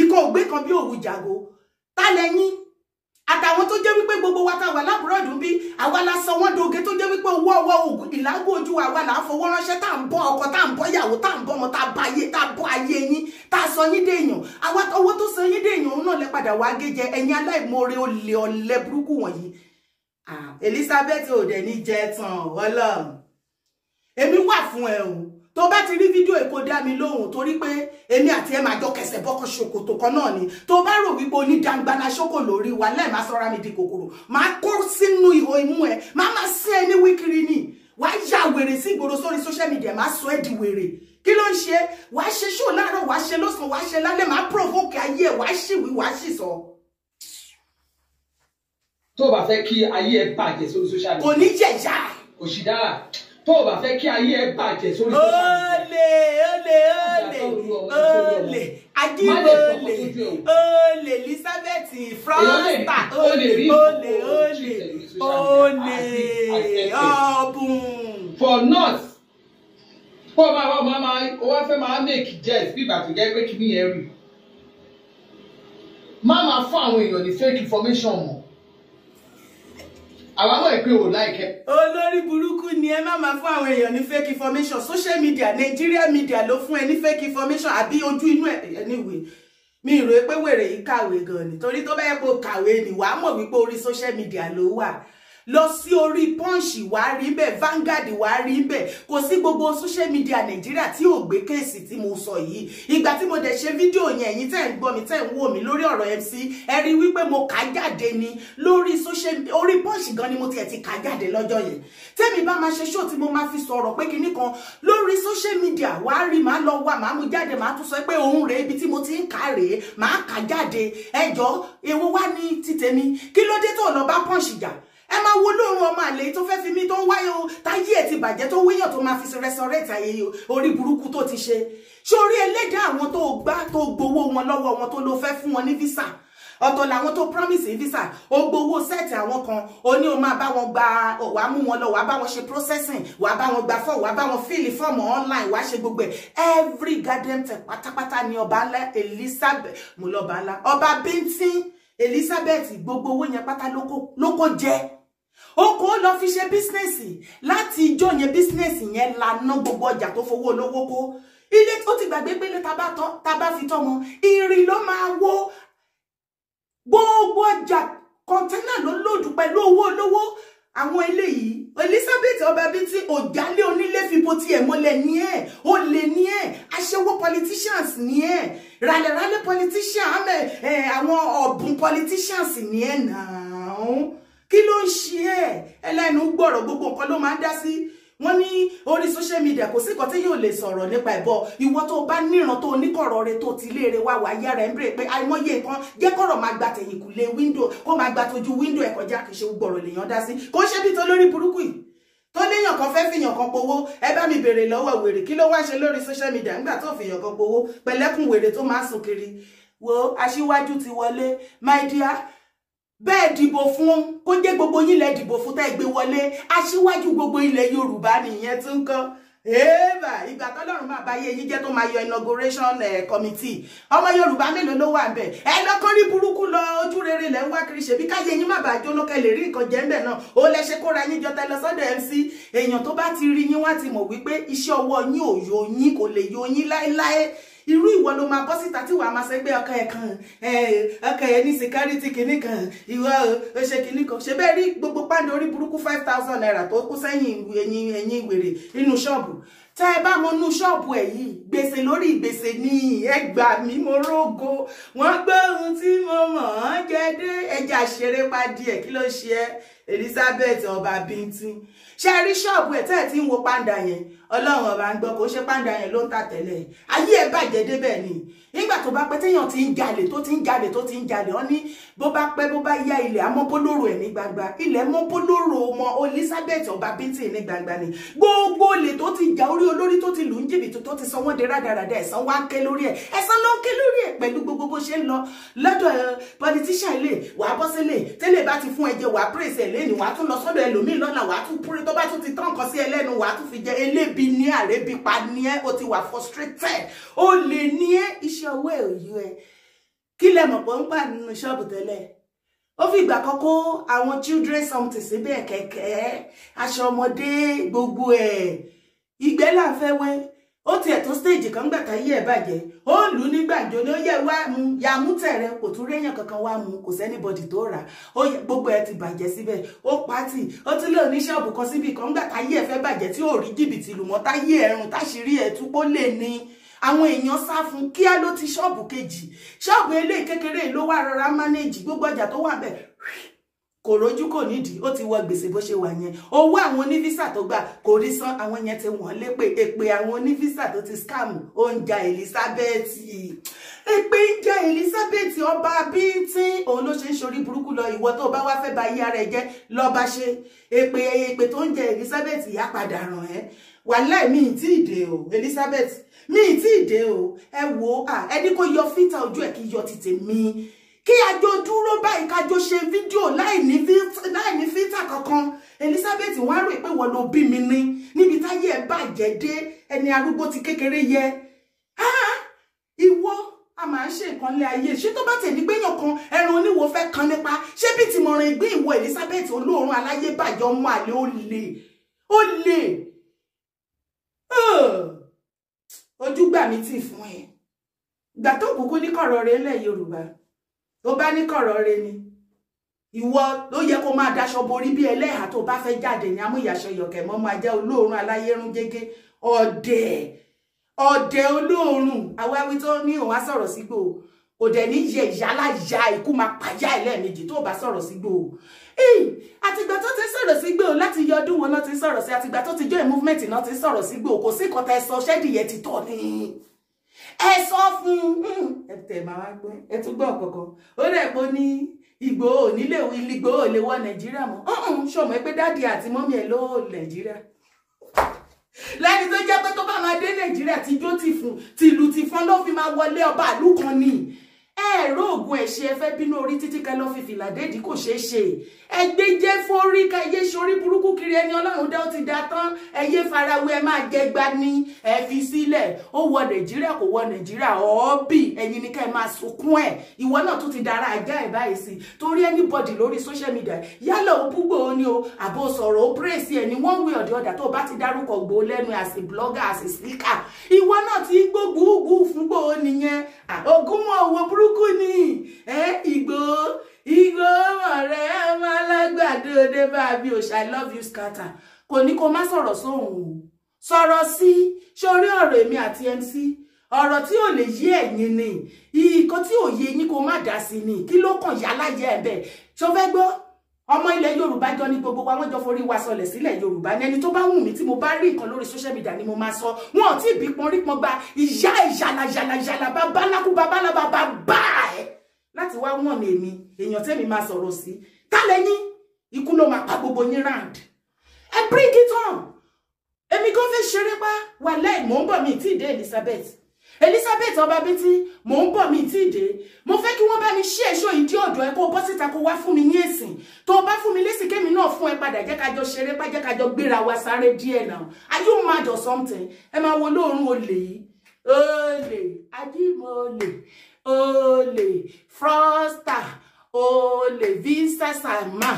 ikọ̀ ògbé kan bí òwú jàgo tá lẹ́yìn àtàwọn tó jẹ́ wípé gbogbo wa tá wà lábúrọ̀dù bí àwa la sọ wọ́n doge tó jẹ́ wípé owó ọwọ́ ògùn ìlágbó ojú àwa là ń fowó ránṣẹ́ tá ń bọ́ ọkọ tá ń bọ́ ìyàwó tá ń bọ́ ọmọ tá bọ́ ayé yín tá sọ yín déèyàn àwa owó tó sọ yín déèyàn òun náà lẹ padà wá gẹ́jẹ ẹ̀yin aláìmoore olè ọ̀lẹ burúkú wọ̀nyí. Elizabeth ò dẹ̀ ní jẹ tán Ọlọ́run èmi wà fún ẹ o tó bá ti rí fídíò èkó dá mi lóhùn torí pé èmi àti ẹ máa jọ kẹsẹ̀ bọ́kọ̀ ṣòkòtò kan náà ni tó bá rò wípé onídàngbàna ṣókò lórí wa láì máa sọra mi di kòkòrò máa kó sínú ihò imú ẹ máa sí ẹ ní wíkiri ni wàá ya wèrè sí ìgboro sórí social media máa sọ ẹ di wèrè kí ló ń ṣe wàá ṣe ṣó láàárọ̀ wàá ṣe lọ́sàn wàá ṣe lálẹ́ máa provoke ayé ẹ wàá ṣìwí wàá ṣìsọ. tó bá fẹ́ kí ayé ẹ bàjẹ́ sórí social media kò ní jẹ̀yà òṣì dára tó bá fẹ́ kí ayé ẹ bàjẹ́ sórí social media olè Adébólè Elizabeth Frosta olè ọ̀bùn for not kó wá fẹ́ máa make jest bí ìgbà tó jẹ́ pé kí ní yẹn rí máa fún àwọn èèyàn ní fake information mọ́ àwọn ọmọ ìpè ò láìkẹ́. Olórí burúkú ni ẹ má máa fún àwọn èèyàn ní fake information social media Nigeria media ló fún ẹ ní fake information àbí ojú inú ẹ anyway mi rò pé wèrè yìí kàwé gan ni torí tó bá yẹ kó kàwé ni wàá mọ̀ wípé orí social media ló wà lọ sí orí Punch wàá rí bẹ́ẹ̀ Vanguard wàá rí bẹ́ẹ̀ kò sí gbogbo social media Nigeria tí ò gbé kéèsì tí mo sọ yìí ìgbà tí mo dẹ̀ ṣe fídíò yẹn ẹ̀yin tẹ́ ń gbọ́ mi tẹ́ ń wò mí lórí ọ̀rọ̀ MC ẹ rí wípé mo kà jáde ni lórí orí Punch gan ni mo tiẹ̀ ti kà jáde lọ́jọ́ yẹn tẹ́mi bá máa ṣe show tí mo máa fi sọ̀rọ̀ pé kinní kan lórí social media wàá rí màá lọ wà màá mú jáde màá tún sọ pé òun rèé ibi tí mo ti ń kà rèé màá kà jáde ẹjọ́ èwo wá ní títẹ̀mí kí ló dé tó lọ bá Punch jà ẹ máa wo lóorun ọmọ àlè tó fẹ́ fi mí tó ń wáyé o táyé ẹ̀ ti bàjẹ́ tó wéyàn tó máa fi resurrect ayé orí burúkú tó ti ṣe sórí ẹlẹ́dàá àwọn tó gbá tó gbowó wọn lọ́wọ́ wọn tó ló fẹ́ fún wọn ní visa ọ̀tọ̀ làwọn tó promise visa ó gbowó sẹ́ẹ̀tì àwọn kan ó ní o máa bá wọn gba wàá mú wọn lọ wàá bá wọn ṣe processing wàá bá wọn gba fọ́ọ̀ wàá bá wọn fill fọ́ọ̀mù online wàá ṣe gbogbo ẹ̀ every garden tech pátápátá ni Ọbańlá Elizabeth mo lọ́bańlá Ọba Bíntín Elizabeth gbogbo owó yẹn pátá ló kó jẹ ó kó lọ fi ṣe bísínẹ́sì láti ìjọ yẹn bísínẹ́sì yẹn lànà gbogbo ọjà tó fowó olówó kó ilé ó ti gbàgbé pélé tá bá fi tọ́mọ ìrìn ló máa wó gbogbo ọjà kọ̀ńténà ló lòdù pẹ̀lú owó olówó àwọn ilé yìí Elizabeth Ọba Bíntín òjálé onílé fipò tiẹ̀ mọ́lẹ̀ ní ẹ̀ olè ní ẹ̀ aṣẹ́wó politicians ní ẹ̀ ràlẹ̀ràlẹ̀ politicians àwọn ọ̀bùn politicians ní ẹ̀ náà kí ló ń ṣe ẹ ẹlẹ́nu gbọ́rọ̀ gbogbo nǹkan ló máa ń dá sí wọ́n ní orí social media kò sí nǹkan tí yóò lè sọ̀rọ̀ nípa ẹ̀bọ ìwọ tó bá níran tó oníkọ̀rọ̀ rẹ tó ti léèrè wá wá yára ẹ̀ ń bèrè pé àìmọye nǹkan jẹ́ kọ̀rọ̀ máa gba tẹ̀yìnkùlé window kó máa gba tójú window ẹ̀ kọjá kì í ṣe gbọ́rọ̀ lèèyàn dá sí kò ṣe bí tó lórí burúkú yìí tó léèyàn kan fẹ́ fìyàn kan powó ẹ bá mi bèrè lọ́wọ́ wèrè kí ló wá ṣe lórí social media nígbà tó fìyàn kan powó pẹ̀lẹ́kùn wèrè tó máa ń sùn kiri wo Aṣíwájú ti wọlé my dear bẹ́ẹ̀ dìbò fún kó jẹ́ gbogbo yín lẹ dìbò fún tẹ́ gbé wọlé Aṣíwájú gbogbo ilẹ̀ Yorùbá nìyẹn tún kọ́ Eva ìgbà tọ́lọ́run máa bá yé yín jẹ́ tó máa yọ inauguration committee ọmọ Yorùbá mélòó ló wà ńbẹ̀ ẹ lọ́kàn rí burúkú lọ ojú rere lẹ́ ń wá kiri ṣebí káyé yín má bàa jóná kẹ́ lè rí nǹkan jẹ ńbẹ̀ náà ó lẹ ṣe kóra yín jọ tẹ́ lọ sọ́dọ̀ MC èèyàn tó bá ti rí yín wá ti mọ̀ wípé iṣẹ́ ọwọ́ yín ò yọ yín kò lè yọ yín láéláé irú ìwọ ló máa bọ́ síta tí wàá máa ṣe pé ọkọ ẹ̀ ní security kìíní kan ìwọ ó ṣe kìíní kan ṣe bẹ́ẹ̀ rí gbogbo pàǹdé orí burúkú 5,000 naira tó kú sẹ́yìn ẹ̀yìn wèrè nínú ṣọ́ọ̀bù tẹ́ ẹ bá mọ nú ṣọ́ọ̀bù ẹ̀ yìí gbèsè lórí gbèsè ní ẹgbà mi mo rógo wọ́n gbé ohun tí mo mọ̀ ọ́n jẹ́ dé ẹja ṣeré pa díẹ̀ kí ló ṣe ẹ́ Elizabeth ọba bíntín ṣe rí ṣọ́ọ̀bù ẹ̀ tẹ́ ẹ̀ tí ń wo pàǹdà yẹn Ọlọ́run ọba ń gbọ́ kó ṣe pàǹdà yẹn ló ń tà tẹ́lẹ̀ ayé ẹ̀ bàjẹ́ débẹ̀ ni nígbà tó bá pẹ́ téèyàn ti ń jalè tó ti ń jalè ó ní bó bá pẹ́ bó bá yá ilẹ̀ amọ́bólóró ẹ̀ ní gbangba ilẹ̀ mọ́bólóró ọmọ Elizabeth ọba bíntín ní gbangba ni gbogbo olè tó ti jà orí olórí tó ti lù ń jìbìtì tó ti sọ wọ́n de rádaràda ẹ̀san wá ń ké lórí ẹ̀ ẹ̀san ló ń ké lórí ẹ̀ pẹ̀lú gbogbo bó ṣe ń lọ lọ́dọ̀ politician ilé wàá bọ́ sílé tẹ́lẹ̀ bá ti fún ẹ̀jẹ̀ wàá praise ẹ̀ lẹ́nu wàá tún lọ sọ́dọ̀ ẹlòmíì lọ́la wàá tún púrẹ́ tó bá tún ti tán kan sí ẹlẹ́nu wàá tún fi jẹ elébi ní àrébi pa ní ẹ́ o ti wà frustrated o lè ní ẹ́ iṣẹ́ owó ẹ̀ òyú ẹ̀ kí lẹ mọ̀ pé ń pa nínú ṣọ́ọ̀bù tẹ́lẹ̀ ó fi ìgbà kan kó àwọn children something síbẹ̀ kẹ̀kẹ́ aṣọ ọmọdé gbogbo ẹ̀ ìgbẹ́ là ń fẹ́ wẹ́ ó tiẹ̀ tó stage kan gbàtà yí ẹ̀ bàjẹ́ ó lù ú ní gbàǹjo ni ó yẹ wá mu ya mú tẹ̀rẹ̀ kò tún réyàn kankan wá mu kò sẹ́nibọ̀dì tó rà ó yẹ gbogbo ẹ̀ ti bàjẹ́ síbẹ̀ ó pàtì ó tún lé oníṣọ́ọ̀bù kan síbi kan gbàtà yí ẹ̀ fẹ́ bàjẹ́ tí ò rí jìbìtì lù mọ́ táyé ẹ̀rùn táṣìírí ẹ̀ túpó lè ní àwọn èèyàn sá fún kíá ló ti ṣọ́ọ̀bù kejì ṣọ́ọ̀bù eléyìí kékeré ló wá rọra manage gbogbo ọjà tó wà bẹ́ẹ̀ kò rójú kò nídìí ó ti wọ gbèsè bó ṣe wà yẹn owó àwọn onífísà tó gbà kò rí san àwọn yẹn ti wọ́n lépè èpè àwọn onífísà tó ti scam oúnjẹ Elizabeth èpè ń jẹ Elizabeth ọba bíntín òun ló ṣe ń ṣorí burúkú lọ ìwọ tó bá wá fẹ́ ba iye ara ẹ jẹ́ lọ bá ṣe èpè tó ń jẹ Elizabeth ìyá padà ràn ẹ́ wàláì mi ì tí ì dé o Elizabeth mi ì tí ì dé o ẹ wò ẹni kò yọ fítà ojú ẹ kì í yọ ti tèmi kí àjọ dúró báyìí kájọ ṣe fídíò láì ní fítà kankan Elizabeth wọ́n á rò pé wọ́n ló bí mi ní níbi táyé ẹ̀ bàjẹ́ dé ẹni arúgbó ti kékeré yẹ ìwọ a máa ń ṣe nǹkan lé ayé ṣé tó bá tẹ̀ ní gbéyàn kan ẹran oníwo fẹ́ kan nípa ṣé bí ti mọ̀ràn ìgbé ìwọ Elizabeth olóòórùn aláyé bàjẹ́ ọmọ àlè ó lè ojú gbà mí tì fún ẹ gbà tó kúkú ní kọ̀rọ̀ rẹ̀ ńlẹ̀ Yorùbá tó bá ní kọ̀rọ̀ rẹ̀ ni ìwọ ló yẹ kó máa daṣọ borí bí ẹlẹ́hà tó bá fẹ́ jáde ní amúyàṣọ yọ̀kẹ̀ mọ́ máa jẹ́ olóòórùn aláyérún gẹ́gẹ́ ọ̀dẹ̀ olóòórùn awáwí tó ní òun á sọ̀rọ̀ sígbò kò dẹ̀ ní yẹ ìyálà ya ikú máa pàyà ẹlẹ́ẹ̀mejì tó bá sọ̀rọ̀ sígbò àtìgbà tó ti sọ̀rọ̀ sígbò láti yọ ọdún wọn náà ti sọ̀rọ̀ sí àtìgbà tó ti join movement náà ti sọ̀rọ̀ sígbò kò sí kọta ẹ sọ ṣẹ́dìyẹ ti tọ̀ ní ẹ sọ fún ẹ tẹ̀ máa wá gbọ́ ẹ tún gbọ́ ọ̀kọ̀ọ̀kan ó rẹ̀ pé ní Ìgbòho nílé Ìgbòho lè wọ Nàìjíríà mọ́ ṣọmọ ẹ pé dáàdi àti mọ́mí ẹ ló Nàìjíríà lẹ́ni tó jẹ́ pé tó bá máa dé Nàìjíríà tí jó ti fún tìlù ti fọ́n ló fi máa wọlé ọba àlú kan ni ẹ̀rọ ògùn ẹ̀ṣẹ̀ ẹ fẹ́ bínú orí títí ká lọ́ fi fìlà dédìí kò ṣeé ṣe ẹgbẹ́ jẹ́ forí ká yé sórí burúkú kiri ẹni Ọlọ́run dá ó ti dá tán ẹyẹ farawé ẹ máa jẹ gba ní ẹ fi sílẹ̀ ó wọ Nàìjíríà kò wọ Nàìjíríà ọ̀ọ́bì ẹ̀yin ni ká ẹ máa sunkún ẹ̀ ìwọ náà tún ti dára ajá ẹ̀ báyìí sí torí anybody lórí social media yálà ó búgbò ó ní o àbò sọ̀rọ̀ ó praise ẹ̀ ní one way or the other tó bá ti dárúkọ Ìgbòho lẹ́nu as a blogger as a speaker ìwọ náà ti gbógbó fún Ìgbòho nìyẹn ogún owó burúkú ni Ìgbòho ọ̀rẹ́ ọmọ alágbàdo dé bábí òṣà I love you scatter kò ní kó má sọ̀rọ̀ sóhun sọ̀rọ̀ sí sórí ọ̀rọ̀ èmi àti MC ọ̀rọ̀ tí ò lè yé ẹ̀yin ni ìkan tí ò yé yín kó má dá sí ni kí ló kàn yá láyé ẹ̀bẹ̀ ṣó fẹ́ gbọ́ ọmọ ilẹ̀ Yorùbá jọ ní gbogbo wa wọ́n jọ forí wa sọlẹ̀ sílẹ̀ Yorùbá ní ẹni tó bá wù mí tí mo bá rí nǹkan lórí social media ni mo máa sọ wọn ò tí ì bí pọn rí pọn gba ìyá ìyàlà babaláku bá ẹ láti wá wọ̀n èmi èèyàn tẹ́mi máa sọ̀rọ̀ sí tálẹ́yìn ikú ló máa pa gbogbo yín round ẹ bring it on èmi kò fẹ́ ṣeré pa wàláì mò ń bọ̀ mi tí ì dé Elizabeth ọba bíntín mò ń bọ̀ mi tí ì dé mo fẹ́ kí wọ́n bá mi ṣí èso ìdí ọ̀dọ̀ ẹ kó bọ́ síta kó wá fún mi ní èsìn tó bá fún mi lésì kémi náà fún ẹ padà jẹ́ ká jọ ṣeré pa jẹ́ ká jọ gbéra wa sáré díẹ̀ náà. Are you mad or something? Ẹ máa wo lóòrùn olè yìí. Olè, Ajímọ̀lè, olè, frosta, olè, visa sama,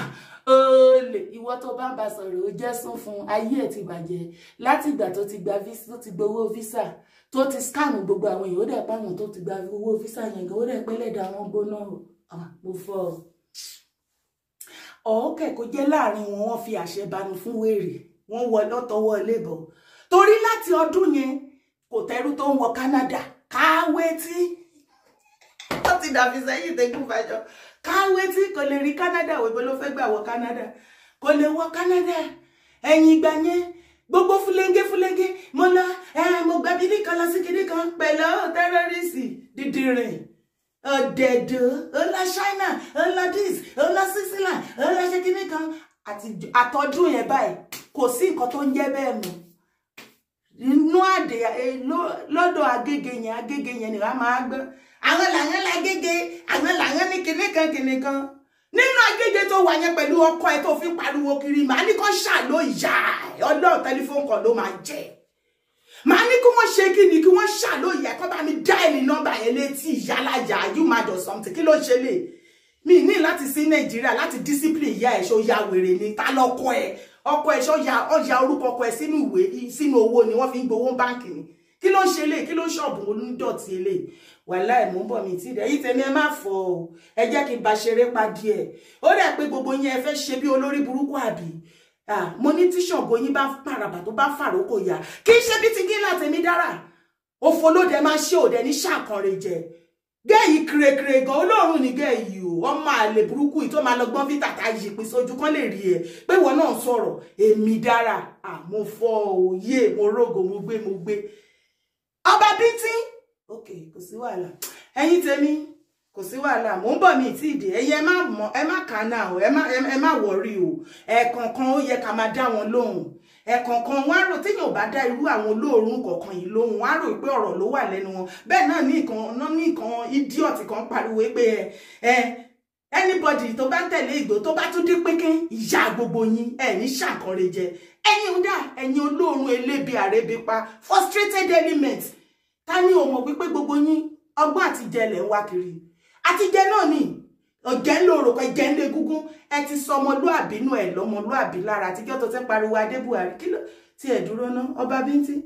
olè. Ìwọ tó bá ń bá sọ̀rọ̀ ó jẹ́ sún fún ayé ẹ̀ ti bàjẹ́ láti ìgbà tó ti gba visa, tó ti gbowó visa, tó ti scam gbogbo àwọn èèyàn ó dẹ̀ pa àwọn tó ti gba owó visa yẹn gan ó dẹ̀ pẹ́lẹ̀ dá wọn gbóná mo fọ́ ọ̀ọ́kẹ́ kó jẹ́ láàrin wọn wọ́n fi àṣẹ banu fún wèrè wọ́n wọ lọ́tọ̀wọ́ lébọ̀ torí láti ọdún yẹn kò tẹ́rú tó ń wọ Canada káwé tí ó ti dàbí sẹ́yìn tẹ́gùn fàjọ káwé tí kò lè rí Canada òyìnbó ló fẹ́ gbà wọ Canada kò lè wọ Canada ẹ̀yìn ìgbà yẹn gbogbo fúlẹ́ngé mo lọ mo gba bíbí kan lọ sí kiri kan pẹ̀lú tẹ́rọ́rìsì dídìrín ọ̀dẹ̀dọ̀ ọlá China ọlá dis ọlá Switzerland ọlá ṣe kiri kan àtọ́dún yẹn báyìí kò sí nǹkan tó ń jẹ́ bẹ́ẹ̀ mọ́ inú àdè lọ́dọ̀ Agége yẹn ni wọ́n máa gbọ́ àwọn làwọn lágége àwọn làwọn ní kinní kan nínú Agége tó wà yẹn pẹ̀lú ọkọ ẹ tó fi pariwo kiri màá ní kán ṣàló ìyá ọlọ́ọ̀ tẹlifóònù kan ló máa jẹ màá ní kí wọ́n ṣe kí ni kí wọ́n ṣàló ìyá kó bá mi dáìlì nọ́mbà yẹn létí ìyálàjà you mad or something kí ló ṣe lè mi ní láti sí Nàìjíríà láti discipline ìyá ẹ̀ ṣó ya wèrè ni ta lọ́kọ ẹ̀ ọkọ ẹ̀ ṣó ya ọjà orúkọ ọkọ ẹ̀ sínú ìwé sínú owó ni wọ́n fi ń gbowó báǹkì ni kí ló ṣe lè kí ló ṣọ̀bù onídọ̀tí ilé wàláì mò ń bọ̀ mí tí dẹ̀ yìí tẹ̀mí ẹ má fọ̀ ọ́ ẹ jẹ́ kí n bá ṣeré pa díẹ̀ ó dẹ̀ pé gbogbo yín ẹ fẹ́ ṣe bí olórí burúkú àbí mo ní tí Ṣàngó yín bá paraba tó bá fàrókò yá kì í ṣe bí ti gíńlá tèmi dára òfò ló dẹ̀ máa ṣe òdẹ ní ṣàkànrè jẹ gẹ́yì kèrèkèrè gan olóòrùn ní gẹ́yì o ọmọ àlè burúkú yìí tó máa lọ gbọ́n fítà tá yìí pín sójú kan lè rí ẹ pé ìwọ náà sọ̀rọ̀ èmi dára mo fọ́ òye mo rógo mo gbé ọba bíntín ok kò sí wàhálà ẹ̀yin tèmi kò sí wàhálà mò ń bọ̀ mí tí ìdè ẹ̀yin ẹ má kàánà o ẹ má wọ̀rí o ẹ̀ẹ̀kọ̀ọ̀kan ó yẹ ká máa dá wọn lóhùn ẹ̀ẹ̀kọ̀ọ̀kan wọn á rò téèyàn ò bá dá irú àwọn olóòórùn kọ̀ọ̀kan yìí lóhùn wọn á rò pé ọ̀rọ̀ ló wà lẹ́nu wọn bẹ́ẹ̀ náà ní nǹkan idiot kan pariwo pé anybody tó bá tẹ̀lé Ìgbò tó bá tún dín pínpín ìyá gbogbo yín ní ṣàkànrè jẹ ẹ̀yin ń dà ẹ̀yin olóòórùn elébi àrèbípa frustrated element ta ni o mọ̀ wípé gbogbo yín ọgbọ́n àtijẹ lẹ̀ ń wá kiri àtijẹ náà ni ọ̀jẹ̀ ń lòrò kan jẹ́ ń lé gúngún ẹ ti sọ ọmọlúàbí nù ẹ̀ lọ́mọlúàbí lára àtijọ́ tó tẹ́ pariwo Adébùhárí kí ló ti ẹ̀ dúró ná ọba bíntín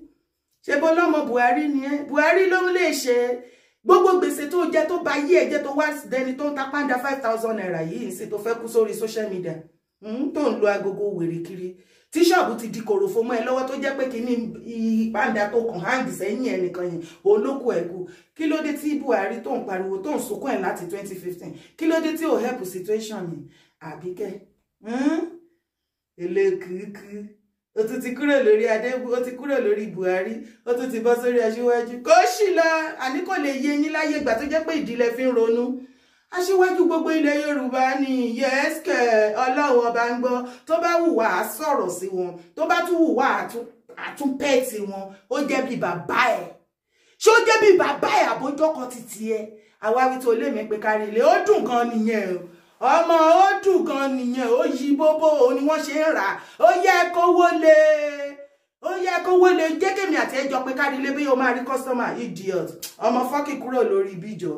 ṣe bó lọ́mọ Buhari ni ẹ́ Buhari ló lè ṣe gbogbo gbèsè tó jẹ tó bá yí ẹ̀jẹ̀ tó wá dẹni tó ń ta pàǹdà 5,000 naira yìí sì tó fẹ́ kú sórí social media tó ń lo agogo wèrè kiri tí ṣọ́ọ̀bù ti di kòròfo mọ́ ẹ lọ́wọ́ tó jẹ́ pé kí ní ìpàdà tó kàn hang sẹ́yìn ẹnìkan yẹn olóko ẹ̀kú kí ló dé tí Buhari tó ń pariwo tó ń sunkún ẹ̀ láti 2015 kí ló dé tí ò help situation ni Àbíkẹ́ elékìíkì ó tún ti kúrò lórí ó ti kúrò lórí Buhari ó tún ti bọ́ sórí Aṣíwájú kó sì lọ àní kò lè yé yín láyé ìgbà tó jẹ́ pé ìdílé fi ń ronú Aṣíwájú gbogbo ilẹ̀ Yorùbá ni yẹ́sìkẹ̀ Ọlọ́run ọba ń gbọ́ tó bá wùwà á sọ̀rọ̀ sí wọn tó bá tún wùwà àtúnpẹ́ẹ̀tì wọn ó jẹ́ bí bàbá ẹ̀ ṣé ó jẹ́ bí bàbá ẹ̀ àbójọ́kọ títí ẹ̀ àwáwí tó lè mí pé kárí ilé ó dùn gan nìyẹn o ọmọ ó dùn gan nìyẹn ó yí bóbó ó ní wọ́n ṣe ń rà ó yẹ kówó lé jẹ́ kémi àti ẹjọ́ pé kárí ilé bí yóò máa rí kọ́sọ́mà idiot ọmọ fọ́kì kúrò lórí bíjọ.